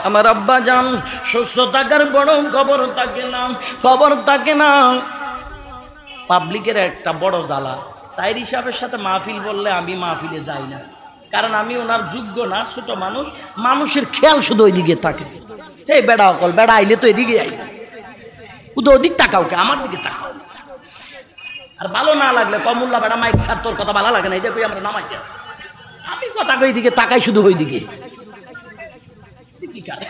আমার আব্বা জান সুস্থ থাকার বড় খবর থাকে না, খবর থাকে না। পাবলিকের একটা বড় জ্বালা, তাই হিসাবের সাথে মাহফিল বললে আমি মাহফিলে যাই না, কারণ আমি ওনার যোগ্য না, ছোট মানুষ, মানুষের খেয়াল শুধু ওইদিকে থাকে। এই বেড়া অকল, বেড়া আইলে তো এদিকে আইলে, শুধু ওদিক তাকাও, কে আমার দিকে তাকাও। আর ভালো না লাগলে কমুল্লা বেড়া মাইক স্যার তোর কথা ভালো লাগে না, এটা কই আমরা নামাই দেব, আমি কথা কই দিকে তাকাই শুধু ওই দিকে। কি কারণ?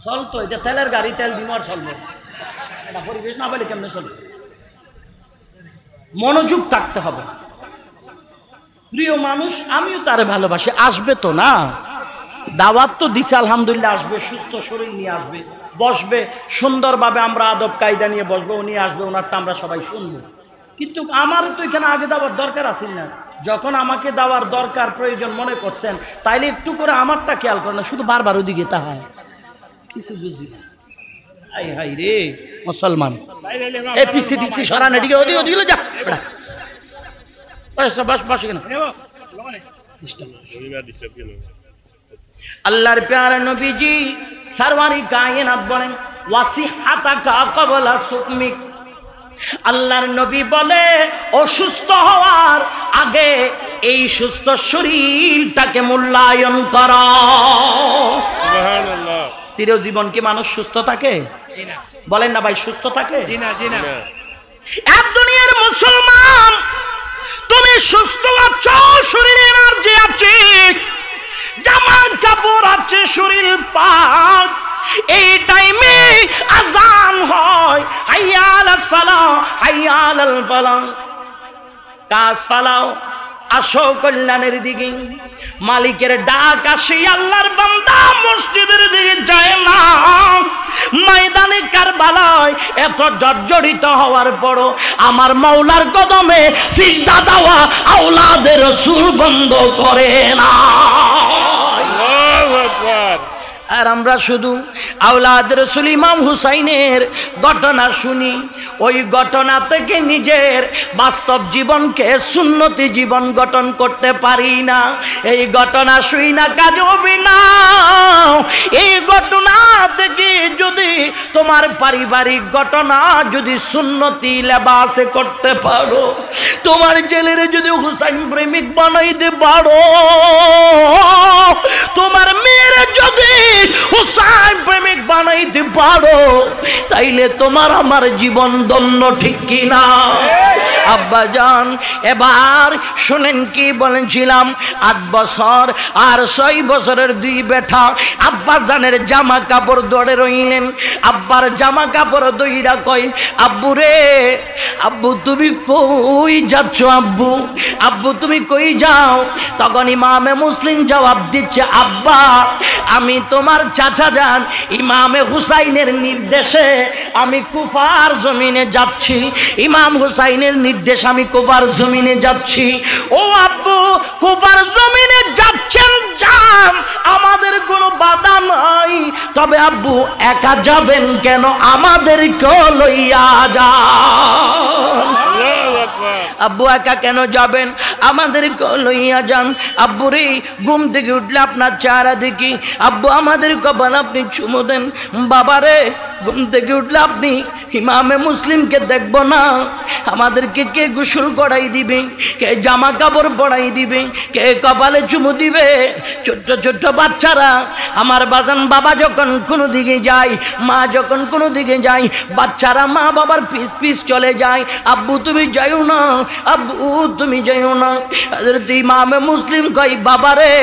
চলতো এটা তেলের গাড়ি, তেল দিব আর চলবে, এটা পরিবেশ না পেলে কেমনে চলবে? মনোযোগ থাকতে হবে। প্রিয় মানুষ, আমিও তারে ভালোবাসি, আসবে তো না, দাওয়াত তো দিছে আলহামদুলিল্লাহ, আসবে, সুস্থ শরীর নিয়ে আসবে, বসবে সুন্দরভাবে, আমরা আদব কায়দা নিয়ে বসবো, উনি আসবে, ওনারটা আমরা সবাই শুনবো। কিন্তু আমার তো এখানে আগে দেওয়ার দরকার আছে না, যখন আমাকে দেওয়ার দরকার প্রয়োজন মনে করছেন, তাইলে একটু করে আমারটা খেয়াল করেন না, শুধু বারবার ওদিকে তাহায়, কিছু বুঝি না। হাই হাই রে মুসলমান, এপিসিটিসি সরান, এদিকে ওদিকে ওদিকে যা, বাস বাস কেন আল্লাহর প্যারা নবীজি সরওয়ারি কায়নাত বলেন ওয়াসিহাতাকা ক্বাবলা সুকমিক, আল্লাহর নবী বলে অসুস্থ হওয়ার আগে এই সুস্থ শরীরটাকে মূল্যায়ন করো। সুবহানাল্লাহ। চিরজীবন কি মানুষ সুস্থ থাকে? বলেন না ভাই, সুস্থ থাকে? এক দুনিয়ার মুসলমান, তুমি সুস্থ আছো, শরীরে এনার্জি আছে, জামা কাপড় আছে, শরীর পাক, এই টাইমে আযান হয়, হাইয়া আলাস সালাহ, হাইয়া আলাল ফালাহ, কাজ ফালাও, আসো কল্যাণের দিকে, মালিকের ডাক আসে, আল্লাহর বান্দা মসজিদের দিকে যায় না, ময়দানে কারবালায় এত জর্জরিত হওয়ার পরও আমার মাওলার কদমে সিজদা দেওয়া আওলাদের রাসূল বন্ধ করে না। আল্লাহু আকবার। আর আমরা শুধু আওলাদ রাসূল ইমাম হুসাইনের ঘটনা শুনি, ওই ঘটনা থেকে নিজের বাস্তব জীবনকে সুন্নতি জীবন গঠন করতে পারি না। এই ঘটনা শুই না কাজ হবে না। এই ঘটনা থেকে যদি তোমার পারিবারিক ঘটনা যদি সুন্নতি লেবাসে করতে পারো, তোমার ছেলের যদি হুসাইন প্রেমিক বানাইতে পারো, তোমার মেয়ের যদি হুসাইন প্রেমিক বানাইতে পারো, তাইলে তোমার আমার জীবন ধন্য, ঠিক কিনা? আব্বা জান, এবার শুনেন কি বলেছিলাম, 8 বছর আর 6 বছরের 2 বেটা আব্বা জানের জামা কাপড় ধরে রইলেন। আব্বার জামা কাপড় দইরা কই, আব্বু রে, আব্বু তুমি কই যাচ্ছ? আব্বু, আব্বু তুমি কই যাও? তখন ইমামে মুসলিম জবাব দিচ্ছে, আব্বা আমি তোমার চাচা যান ইমামে হুসাইনের নির্দেশে আমি কুফার জমিনে যাচ্ছি, ইমাম হুসাইনের নির্দেশ আমি কুফার জমিনে যাচ্ছি। ও আব্বু, কুফার জমিনে যাচ্ছেন, যান, আমাদের কোনো বাধা নাই, তবে আব্বু একা যাবেন কেন? আমাদেরকেও লইয়া যান। আব্বু একা কেন যাবেন? আমাদেরকে লইয়া যান। আব্বু রে, ঘুম থেকে উঠলে আপনার চেহারা দেখি, আব্বু আমাদের কপাল আপনি চুমু দেন। বাবা রে, ঘুম থেকে উঠলে আপনি ইমামে মুসলিমকে দেখবো না, আমাদেরকে কে গোসল করাই দিবে, কে জামা কাপড় পরাই দিবে, কে কপালে চুমু দিবে? ছোট্ট ছোট্ট বাচ্চারা আমার বাজান, বাবা যখন কোনো দিকে যায়, মা যখন কোনো দিকে যায়, বাচ্চারা মা বাবার পিছ পিছ চলে যায়। আব্বু তুমি যাইও না, আব্বু তুমি যাইও না। হযরত ইমামে মুসলিম কই, বাবা রে,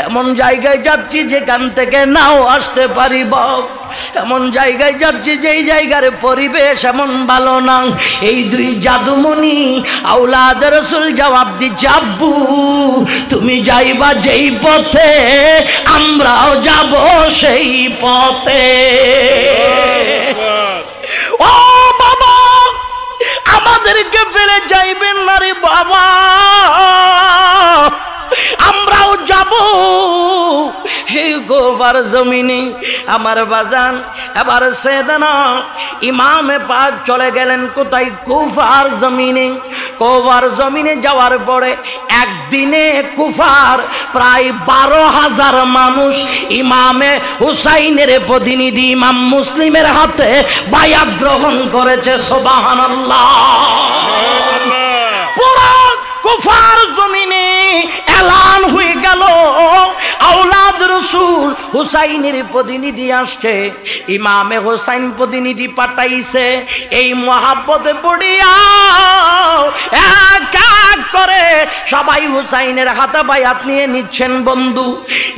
এমন জায়গায় যাচ্ছি যেখান থেকে নাও আসতে পারিব, এমন জায়গায় যাচ্ছি যেই জায়গার পরিবেশ এমন ভালো না। এই 2 জাদুমণি আওলাদ রাসূল জবাব দিচ্ছে, আব্বু তুমি যাইবা যেই পথে আমরাও যাব সেই পথে। ও বাবা, আমাদেরকে ফেলে যাইবেন না রে বাবা, আমরাও যাব সেই কুফার জমিনে। আমার বাজান এবার সাইয়েদনা ইমামে পাক চলে গেলেন কোথায়? কুফার জমিনে। কুফার জমিনে যাওয়ার পরে একদিনে কুফার প্রায় 12,000 মানুষ ইমামে হুসাইনের প্রতিনিধি ইমাম মুসলিমের হাতে বায়াত গ্রহণ করেছে। সুবহানাল্লাহ। পুরো কুফার জমিনে এলান হয়ে গেল, আওলাদ রাসূল হুসাইনের প্রতিনিধি আসছে। ইমামে হুসাইন প্রতিনিধি পাঠাইছে। এই মহাব্বতে পড়িয়া এক এক করে সবাই হুসাইনের হাতে বায়াত নিয়ে নিচ্ছেন। বন্ধু,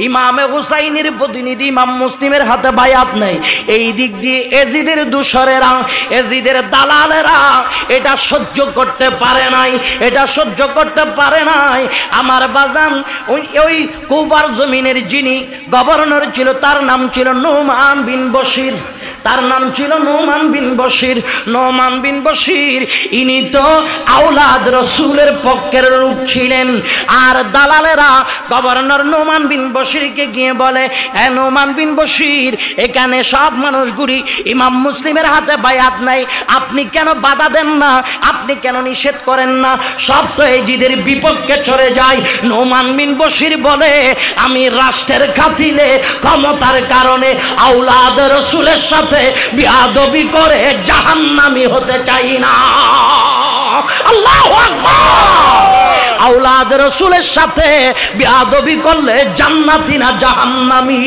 ইমামে হুসাইনের প্রতিনিধি ইমাম মুসলিমের হাতে বায়াত নেই। এই দিক দিয়ে এজিদের দূষরেরা, এজিদের দালালেরা এটা সহ্য করতে পারে নাই, এটা সহ্য করতে পারে নাই। আমার বাজান ওই কুফার জমিনের যিনি গভর্নর ছিল তার নাম ছিল নোমান বিন বশির। তার নাম ছিল নোমান বিন বশির। নোমান বিন বশির ইনি তো আওলাদ রাসূলের পক্ষের লোক ছিলেন। আর দালালেরা গভর্নর নোমান বিন বশিরকে গিয়ে বলে, এ নোমান বিন বশির, এখানে সব মানুষগুলি ইমাম মুসলিমের হাতে বায়াত নাই, আপনি কেন বাধা দেন না? আপনি কেন নিষেধ করেন না? সব তো এজিদের বিপক্ষে চলে যায়। নোমান বিন বশির বলে, আমি রাষ্ট্রের খাতিরে ক্ষমতার কারণে আওলাদ রাসূলের সাথে বিয়াদবি করে জাহান্নামী হতে চাই না। আল্লাহু আকবার। আওলাদ রাসূলের সাথে বিয়াদবি করলে জান্নাতি না জাহান্নামী।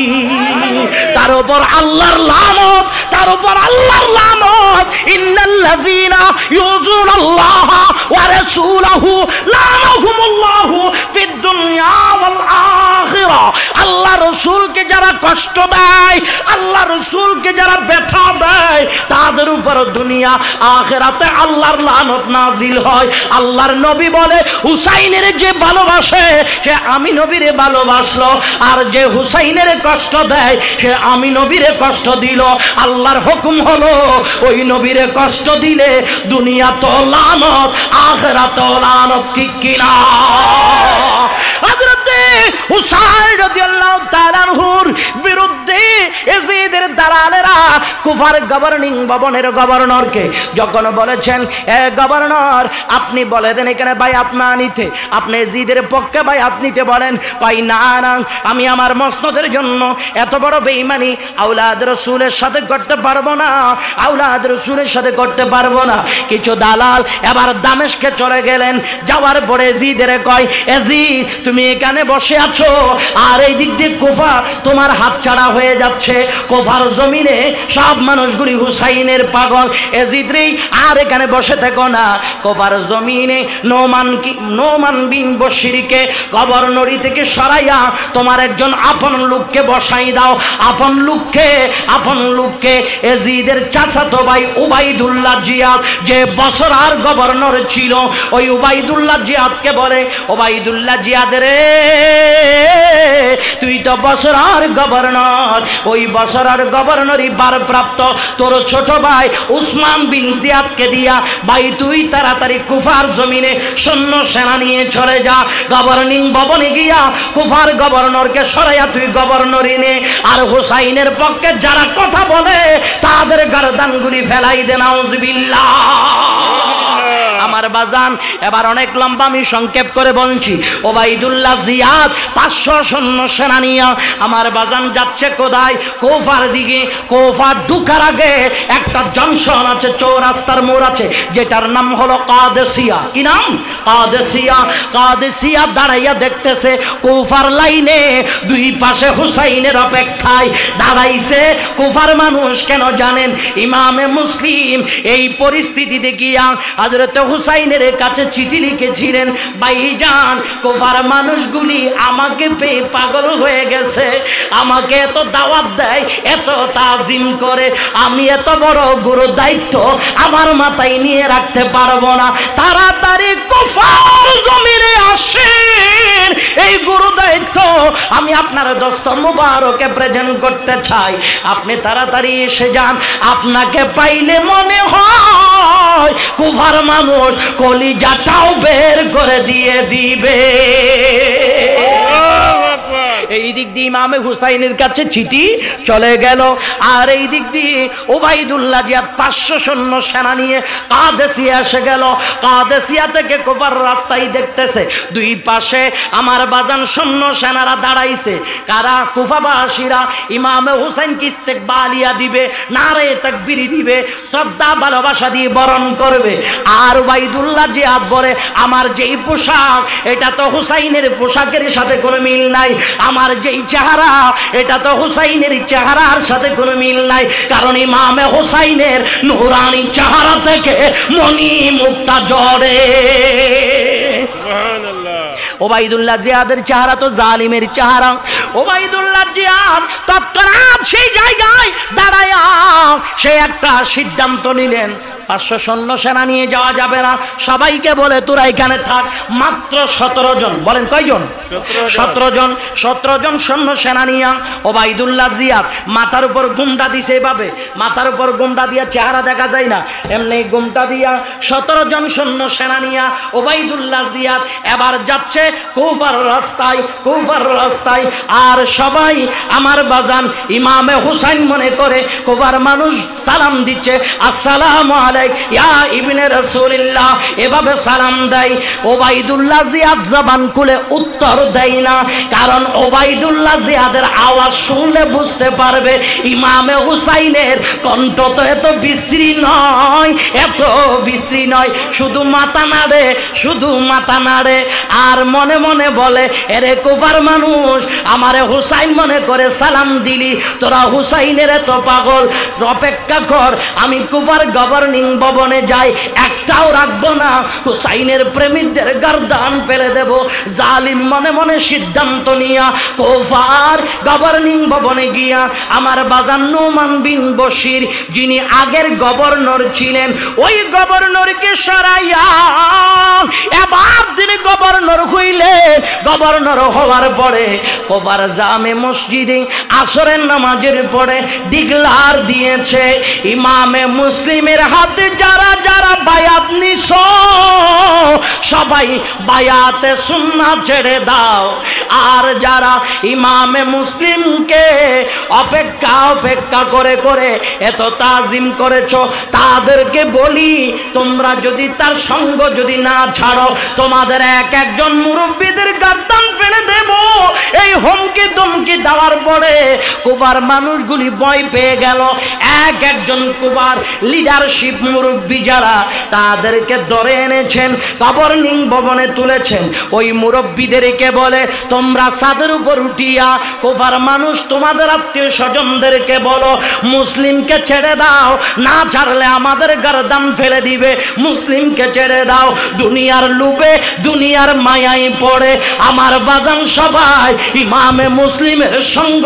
তার উপর আল্লাহর লানত, তার উপর আল্লাহর লানত। ইন্নাল্লাযীনা ইউযুনাল্লাহ ওয়া রাসূলাহু লানাহুমুল্লাহু ফিদ দুনিয়া ওয়াল আখিরা। আল্লাহ রাসূলকে যারা কষ্ট দেয়, আল্লাহ রাসূলকে যারা ব্যথা দেয়, তাদের উপর দুনিয়া আখিরাতে আল্লাহর লানত নাজিল হয়। আল্লাহর নবী বলে, হুসাইনের যে ভালোবাসে সে আমি নবীরে ভালোবাসলো, আর যে হুসাইনের কষ্ট দেয় সে আমি নবীরে কষ্ট দিল। আল্লাহর হুকুম হলো ওই নবীরে কষ্ট দিলে দুনিয়া তো লানত, আখিরাত লানত। ঠিক কিনা? হযরতে হুসাইন রাদিয়াল্লাহু তাআলা আনহুর বিরুদ্ধে এজিদের দালালেরা কুফার গভর্নিং ভবনের গভর্নরকে যখন বলেছেন, এ গভর্নর, আপনি বলে দেন এখানে বায়াত না নিতে, আপনি এজিদের পক্ষে বায়াত নিতে বলেন। কই না না, আমি আমার মসনদের জন্য এত বড় বেঈমানি আওলাদ রাসূলের সাথে করতে পারবো না, আওলাদ রাসূলের সাথে করতে পারবো না। কিছু দালাল এবার দামেস্কে চলে গেলেন। যাওয়ার পরে এজিদের কয়, এজিদ তুমি এখানে বসে আছো আর এই দিক দিয়ে কুফা তোমার হাতছাড়া হয়ে যাচ্ছে। কুফার জমিনে সব মানুষগুলি হুসাইনের পাগল। এজিদ রে, আর এখানে বসে থেকো না। কুফার জমিনে নোমান বিন বশিরকে গভর্নরি থেকে সরাইয়া তোমার একজন আপন লোককে বসাই দাও। আপন লোককে এজিদের চাচাতো ভাই উবাইদুল্লাহ জিয়াদ, যে বছরার গভর্নর ছিল, ওই উবাইদুল্লাহ জিয়াদকে বলে, উবাইদুল্লাহ জিয়াদ রে, তুই তো বছরার গভর্নর, ওই বছরার গভর্নরই ভারপ্রাপ্ত তোর ছোট ভাই উসমান বিন জিয়াদকে দিয়া, ভাই তুই তাড়াতাড়ি কুফার জমিনে সৈন্য সেনা নিয়ে চলে যা। গভর্নিং ভবনে গিয়া কুফার গভর্নরকে সরাইয়া তুই গভর্নরি নে, আর হুসাইনের পক্ষে যারা কথা বলে তাদের গর্দানগুলি ফেলাই দে। নাউজুবিল্লাহ। আমার বাজান এবার অনেক লম্বা, আমি সংক্ষেপ করে বলছি। ওবাইদুল্লাহ জিয়াদ 500 সৈন্য সেনা নিয়ে আমার বাজান যাচ্ছে কোথায়? কুফার দিকে। কুফার ঢুকার আগে একটা জংশন আছে, চৌরাস্তার মোড় আছে, যেটার নাম হলো কাদেসিয়া। কি নাম? কাদেসিয়া। কাদেসিয়া দাঁড়াইয়া দেখতেছে কুফার লাইনে দুই পাশে হুসাইনের অপেক্ষায় দাঁড়াইছে কুফার মানুষ। কেন জানেন? ইমামে মুসলিম এই পরিস্থিতিতে গিয়া হযরত হুসাইনের কাছে চিঠি লিখেছিলেন, ভাইজান কুফার মানুষগুলি আমাকে পেয়ে পাগল হয়ে গেছে, আমাকে এত দাওয়াত দেয়, এত তাজিম করে, আমি এত বড় গুরু দায়িত্ব আমার মাথায় নিয়ে রাখতে পারবো না, তাড়াতাড়ি কুফার জমিনে আসেন, এই গুরু দায়িত্ব আমি আপনার দোস্ত মুবারকে প্রেজেন্ট করতে চাই, আপনি তাড়াতাড়ি এসে যান। আপনাকে পাইলে মনে হয় কুফার মানুষ কলিজাটাও বের করে দিয়ে দিবে। এই দিক দিয়ে ইমামে হুসাইনের কাছে চিঠি চলে গেল, আর এই দিক দিয়ে ওবাইদুল্লাহ জিয়াদ 500 সৈন্য সেনা নিয়ে কাদেসিয়া এসে গেল। কাদেসিয়া থেকে কুফার রাস্তায় দেখতেছে দুই পাশে আমার বাজান সৈন্য সেনারা দাঁড়াইছে। কারা? কুফাবাসীরা। ইমামে হুসাইনকে ইস্তেকবালিয়া দিবে, নারে তাকবীর দিবে, শ্রদ্ধা ভালোবাসা দিয়ে বরণ করবে। আর ওবাইদুল্লাহ জিয়াদ বলে, আমার যেই পোশাক এটা তো হুসাইনের পোশাকের সাথে কোনো মিল নাই, আমার যেই চেহারা এটা তো হুসাইনের চেহারার সাথে কোনো মিল নাই, কারণ ইমামে হুসাইনের নূরানি চেহারা থেকে মনি মুক্তা জড়ে। ওবাইদুল্লাহ জিয়াদের চেহারা তো জালিমের চেহারা। ওবাইদুল্লাহ জিয়াদ তৎক্ষণাৎ সেই জায়গায় দাঁড়ায়া সে একটা সিদ্ধান্ত নিলেন, 500 সৈন্য সেনা নিয়ে যাওয়া যাবে না, সবাইকে বলে তোরা এখানে থাক। মাত্র 17 জন, বলেন কয়জন? 17 জন সৈন্য সেনা নিয়ে ওবাইদুল্লাহ জিয়াদ মাথার উপর গুমটা দিছে। এভাবে মাথার উপর গুমটা দিয়া চেহারা দেখা যায় না, এমনি গুমটা দিয়া 17 জন সৈন্য সেনা নিয়ে ওবাইদুল্লাহ জিয়াদ এবার যাচ্ছে কুফার রাস্তায়। আর সবাই আমার বাজান ইমামে হুসাইন মনে করে কুফার মানুষ সালাম দিচ্ছে, আসসালামু আলাইকুম ইয়া ইবনে রাসূলুল্লাহ, এভাবে সালাম দেয়। ওবাইদুল্লাহ জিয়াদ জবান খুলে উত্তর দেয় না, কারণ ওবাইদুল্লাহ জিয়াদের আওয়াজ শুনলে বুঝতে পারবে ইমামে হুসাইনের কণ্ঠ তো এত বিশ্রী নয়, শুধু মাথা নাড়ে আর মনে মনে বলে, এরে কুফার মানুষ, আমারে হুসাইন মনে করে সালাম দিলি, তোরা হুসাইনের এত পাগল, অপেক্ষা কর, আমি কুফার গভর্নিং ভবনে যাই, একটাও রাখবো না, হুসাইনের প্রেমিকদের গর্দান ফেলে দেব। জালিম মনে মনে সিদ্ধান্ত নিয়া কুফার গভর্নিং ভবনে গিয়া আমার বাজান নুমান বিন বশির, যিনি আগের গভর্নর ছিলেন, ওই গভর্নরকে সরাইয়া এবার তিনি গভর্নর হইলেন। গভর্নর হওয়ার পরে কুফার জামে মসজিদে আসরের নামাজের পরে ডিক্লার দিয়েছে, ইমামে মুসলিমের হাতে যারা যারা বায়াত নিছ সবাই বায়াতে সুন্নাত ছেড়ে দাও, আর যারা ইমামে মুসলিমকে অপেক্ষা করে এত তাজিম করেছো তাদেরকে বলি, তোমরা যদি তার সঙ্গ যদি না ছাড়ো তোমাদের একজন মুরব্বীদের গর্দান ফেলে দেব। এই হুমকি দমকি দেওয়ার পরে কুফার মানুষগুলি ভয় পেয়ে গেল। একজন কুফার লিডারশিপ মুরব্বী যারা, তাদেরকে ধরে এনেছেন, গভর্নিং ভবনে তুলেছেন। ওই মুরব্বীদেরকে বলে, তোমরা ছাদের উপর উঠিয়া কুফার মানুষ তোমাদের আত্মীয় স্বজনদেরকে বলো মুসলিমকে ছেড়ে দাও, না ছাড়লে আমাদের গর্দান ফেলে দিবে, মুসলিমকে ছেড়ে দাও। দুনিয়ার লোভে দুনিয়ার মায়ায় পড়ে আমার বাজান সবাই ইমামে মুসলিমের সঙ্গ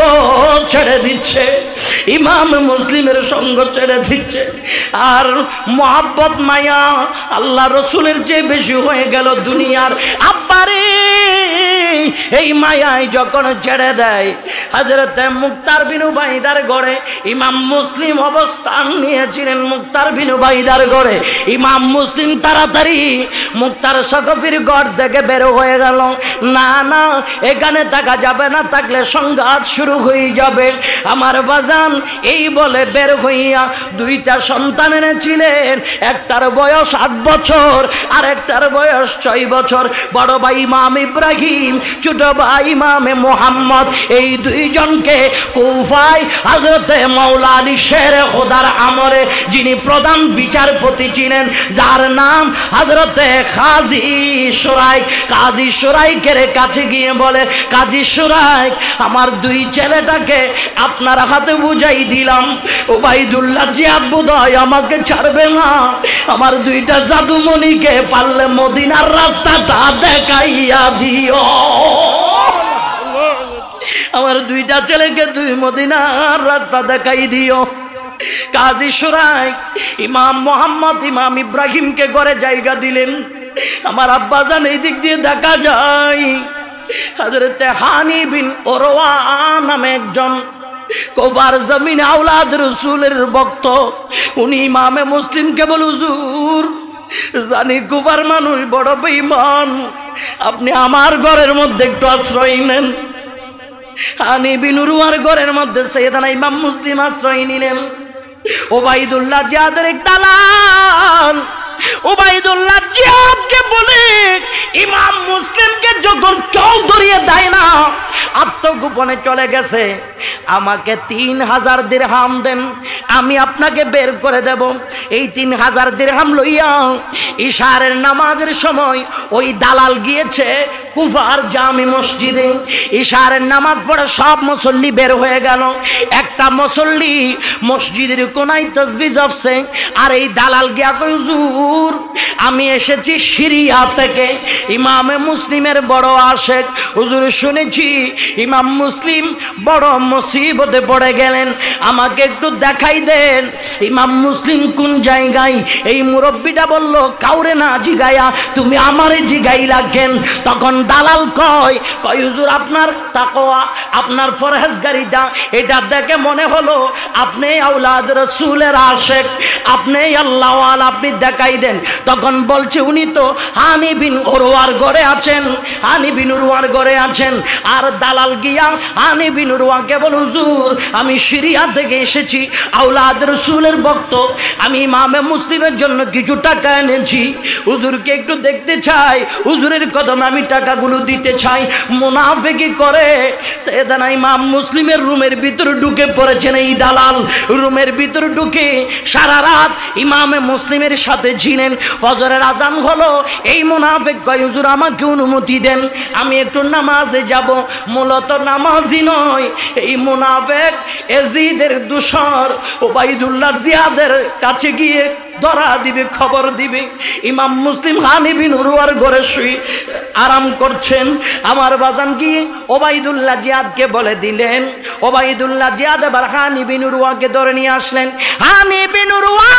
ছেড়ে দিচ্ছে, আর মোহাব্বত মায়া আল্লাহ রসুলের চেয়ে বেশি হয়ে গেল দুনিয়ার। আব্বারে এই মায়ায় যখন ছেড়ে দেয়, হযরতে মুক্তার বিন উবাইদার ঘরে ইমাম মুসলিম অবস্থান নিয়েছিলেন। মুক্তার বিন উবাইদার ঘরে ইমাম মুসলিম তাড়াতাড়ি মুক্তার সকফির ঘর থেকে বের হয়ে গেল। না না, এখানে থাকা যাবে না, থাকলে সংঘাত শুরু হয়ে যাবে। আমার বাজান এই বলে বের হইয়া দুইটা সন্তান এনেছিলেন, একটার বয়স 8 বছর আর একটার বয়স 6 বছর। বড় ভাই ইমাম ইব্রাহিম, ছোট ভাই ইমামে মুহাম্মদ, এই দুইজনকে কুফায় হযরতে মাওলা আলী শেরে খোদার আমলে যিনি প্রধান বিচারপতি ছিলেন, যার নাম হযরতে কাজী সুরাইক, কাজী সুরাইকের কাছে গিয়ে বলে, কাজী সুরাইক, আমার দুই ছেলেটাকে আপনার হাতে বুঝাই দিলাম, ওবাইদুল্লাহ জিয়াদ বোধহয় আমাকে ছাড়বে না, আমার দুইটা জাদুমণিকে পারলে মদিনার রাস্তাটা দেখাইয়া দিও। আমার দুইটা ছেলেকে তুই মদিনার রাস্তা দেখাই দিও। কাজী সুরাইক ইমাম মুহাম্মদ ইমাম ইব্রাহিমকে ঘরে জায়গা দিলেন। আমার আব্বাজান এই দিক দিয়ে দেখা যায় হযরতে হানি বিন ওরওয়া নামে একজন কুফার জমিনে আওলাদ রাসূলের ভক্ত, উনি ইমামে মুসলিমকে বলে, হুজুর জানি কুফার মানুষ বড় বেঈমান, আপনি আমার ঘরের মধ্যে একটু আশ্রয় নেন। হানি বিন উরওয়ার ঘরের মধ্যে সাইয়েদনা ইমাম মুসলিম আশ্রয় নিলেন। ওবাইদুল্লাহ জিয়াদের এক দালাল ওবাইদুল্লাহ জিয়াদকে বলে ইমাম মুসলিমকে যখন কেউ ধরিয়ে দেয় না, আত্মগোপনে চলে গেছে, আমাকে 3000 দিরহাম দেন, আমি আপনাকে বের করে দেব। এই 3000 দিরহাম লইয়া ইশারের নামাজের সময় ওই দালাল গিয়েছে কুফার জামি মসজিদে। ইশারের নামাজ পড়ে সব মুসল্লি বের হয়ে গেল। একটা মুসল্লি মসজিদের কোনায় তাসবিহ জপছে, আর এই দালাল গিয়া কই, হুজুর আমি এসেছি সিরিয়া থেকে, ইমামে মুসলিমের বড় আশেক, হুজুর শুনেছি ইমাম মুসলিম বড় মুসিবতে পড়ে গেলেন, আমাকে একটু দেখাই দেন ইমাম মুসলিম কোন জায়গায়। এই মুরব্বীটা বলল, কাউরে না জিগাইয়া তুমি আমারে জিগাই রাখেন। তখন দালাল কয় হুজুর আপনার তাকওয়া, আপনার পরহেজগারিতা, এটা দেখে মনে হলো আপনি আওলাদ রাসূলের আশেক, আপনি আল্লাহ ওয়ালা, আপনি দেখাই দেন। তখন বলছে উনি তো হানি বিন উরওয়ার ঘরে আছেন, হানি বিন উরওয়ার ঘরে আছেন। আর দালাল গিয়া হানি বিন উরওয়াকে বল, হুজুর আমি সিরিয়া থেকে এসেছি, আওলাদ রাসূলের ভক্ত, আমি ইমামে মুসলিমের জন্য কিছু টাকা এনেছি, হুজুরকে একটু দেখতে চাই, হুজুরের কদমে আমি টাকাগুলো দিতে চাই। মুনাফিকি করে সাইয়েদনা ইমাম মুসলিমের রুমের ভিতরে ঢুকে পড়েছেন এই দালাল। রুমের ভিতরে ঢুকে সারা রাত ইমামে মুসলিমের সাথে ছিলেন। ফজরের আজান হলো, এই মুনাফিক কয়, হুজুর আমাকে অনুমতি দেন, আমি একটু নামাজে যাব। মূলত নামাজি নয়, এই মুনাফিক এজিদের দোসর ওবাইদুল্লাহ জিয়াদের কাছে গিয়ে ধরা দিবে, খবর দিবে। ইমাম মুসলিম হানি বিন উরওয়ার ঘরে শুয়ে আরাম করছেন। আমার বাজান গিয়ে ওবাইদুল্লাহ জিয়াদকে বলে দিলেন। ওবাইদুল্লাহ জিয়াদ এবার হানি বিন উরওয়াকে ধরে নিয়ে আসলেন। হানি বিন উরওয়া,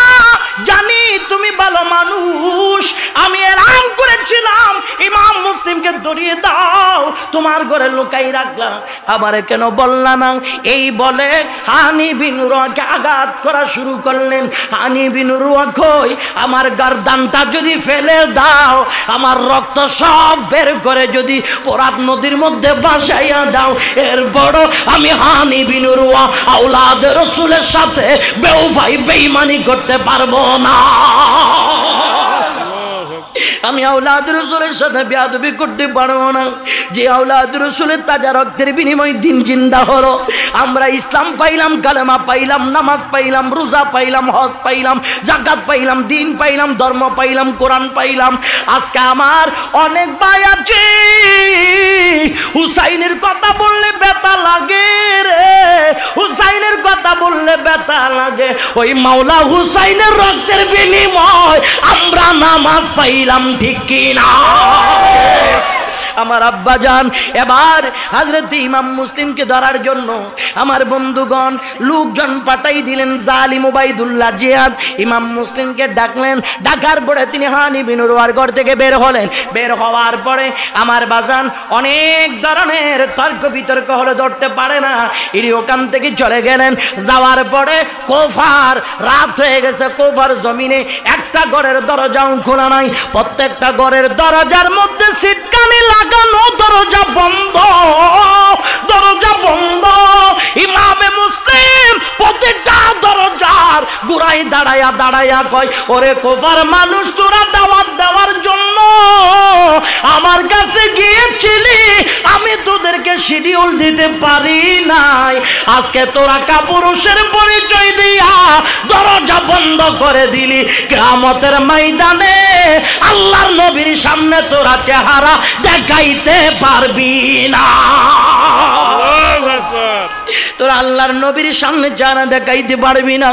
জানি তুমি ভালো মানুষ, আমি এলান করেছিলাম ইমাম মুসলিমকে ধরিয়ে দাও, তোমার ঘরে লুকাই রাখলাম, আবার কেন বললা না? এই বলে হানি বিন উরওয়াকে আঘাত করা শুরু করলেন। হানি বিন উরওয়া কই, আমার গর্দানটা যদি ফেলে দাও, আমার রক্ত সব বের করে যদি ফোরাত নদীর মধ্যে ভাসাইয়া দাও, এর বড় আমি হানি বিন উরওয়া আওলাদ রাসূলের সাথে বেওফাই বেঈমানি করতে পারবো না। আমি আওলাদ রাসূলের সাথে বেয়াদবি করতে পারবো না। যে আওলাদ রাসূলের তাজা রক্তের বিনিময়ে দিন জিন্দা হলো, আমরা ইসলাম পাইলাম, কালেমা পাইলাম, নামাজ পাইলাম, রোজা পাইলাম, হজ পাইলাম, যাকাত পাইলাম, দিন পাইলাম, ধর্ম পাইলাম, কোরআন পাইলাম। আজকে আমার অনেক ভাই আছে, হুসাইনের কথা বললে ব্যথা লাগে রে, হুসাইনের কথা বললে ব্যথা লাগে। ওই মাওলা হুসাইনের রক্তের বিনিময় আমরা নামাজ পাইলাম, ঠিক কি না? আমার আব্বাজান এবার হযরত ইমাম মুসলিমকে ধরার জন্য আমার বন্ধুগণ লোকজন পাঠাই দিলেন। জালিম ওবাইদুল্লাহ জিয়াদ ইমাম মুসলিমকে ডাকলেন। ডাকার পরে তিনি হানি বিন উরওয়ার ঘর থেকে বের হলেন। বের হওয়ার পরে আমার বাজান অনেক ধরনের তর্ক বিতর্ক হলে ধরতে পারে না, ইনি ওখান থেকে চলে গেলেন। যাওয়ার পরে কুফার রাত হয়ে গেছে, কুফার জমিনে একটা ঘরের দরজাও খোলা নাই, প্রত্যেকটা ঘরের দরজার মধ্যে সিটকানি লাগানো, দরজা বন্ধ, দরজা বন্ধ। ইমামে মুসলিম প্রত্যেকটা দরজার গুড়াই দাঁড়ায়া দাঁড়ায়া কয়, ওরে কুফার মানুষ, তোরা দাওয়াত দেওয়ার জন্য আমার কাছে গিয়েছিলি, আমি তোদেরকে শিডিউল দিতে পারি নাই, আজকে তোরা কাপুরুষের পরিচয় দিয়া দরজা বন্ধ করে দিলি, কিয়ামতের ময়দানে আল্লাহর নবীর সামনে তোরা চেহারা দেখাইতে পারবি না। তোরা আল্লাহর নবীর সামনে চেহারা দেখাইতে পারবি না।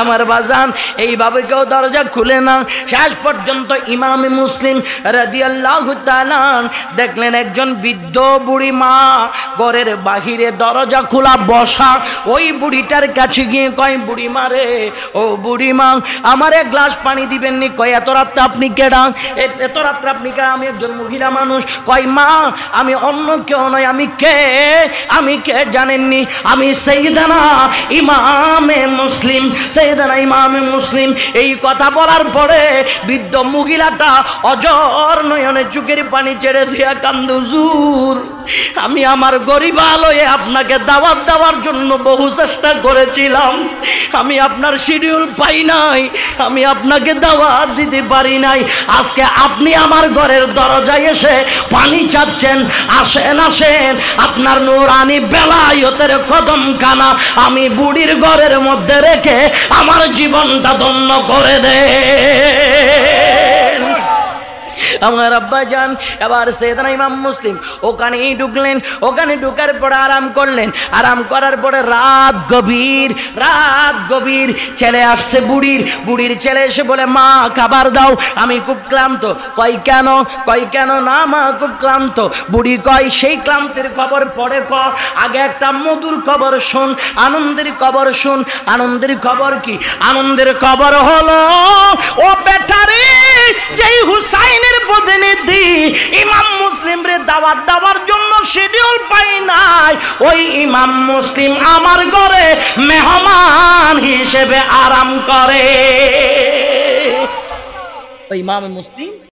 আমার বাজান এইভাবে কেউ দরজা খুলে না। শেষ পর্যন্ত ইমামে মুসলিম রাদিয়াল্লাহু তাআলা দেখলেন একজন বৃদ্ধ বুড়ি মা ঘরের বাহিরে দরজা খোলা বসা। ওই বুড়িটার কাছে গিয়ে কয়, বুড়ি মা রে, ও বুড়ি মা, আমার এক গ্লাস পানি দিবেননি? কয়, এত রাত্রে আপনি কেডা? এত রাত্রে আপনি কেডা? আমি একজন মহিলা মানুষ। কয়, মা আমি অন্য কেউ নয়, আমি কে জানেননি? আমি সাইয়েদানা ইমামে মুসলিম এই কথা বলার পরে বৃদ্ধ মহিলাটা অজর নয়নে চোখের পানি ছেড়ে দিয়া কান্দে, হুজুর আমি আমার গরিব আলোয় আপনাকে দাওয়াত দেওয়ার জন্য বহু চেষ্টা করেছিলাম, আমি আপনার শিডিউল পাই নাই, আমি আপনাকে দাওয়াত দিতে পারি নাই, আজকে আপনি আমার ঘরের দরজায় এসে পানি চাচ্ছেন, আসেন আসেন আপনার নূরানি বেলায়েতের কদমখানা আমি বুড়ির ঘরের মধ্যে রেখে আমার জীবনটা ধন্য করে দেন। আমার আব্বা জান এবার সাইয়েদনা ইমাম মুসলিম ওখানেই ঢুকলেন, ওখানে ঢুকার পরে আরাম করলেন, আরাম করার পরে রাত গভীর ছেলে আসছে, বুড়ির ছেলে এসে বলে, মা খাবার দাও, আমি খুব ক্লান্ত। কয় কেন? না মা খুব ক্লান্ত। বুড়ি কয়, সেই ক্লান্তির খবর পরে ক, আগে একটা মধুর খবর শোন, আনন্দের খবর শোন। আনন্দের খবর কি? আনন্দের খবর হলো, ও বেটারে, যেই হুসাইনের প্রতিনিধি ইমাম মুসলিম রে দাওয়াত দেওয়ার জন্য শিডিউল পাই নাই, ওই ইমাম মুসলিম আমার ঘরে মেহমান হিসেবে আরাম করে। ওই ইমাম মুসলিম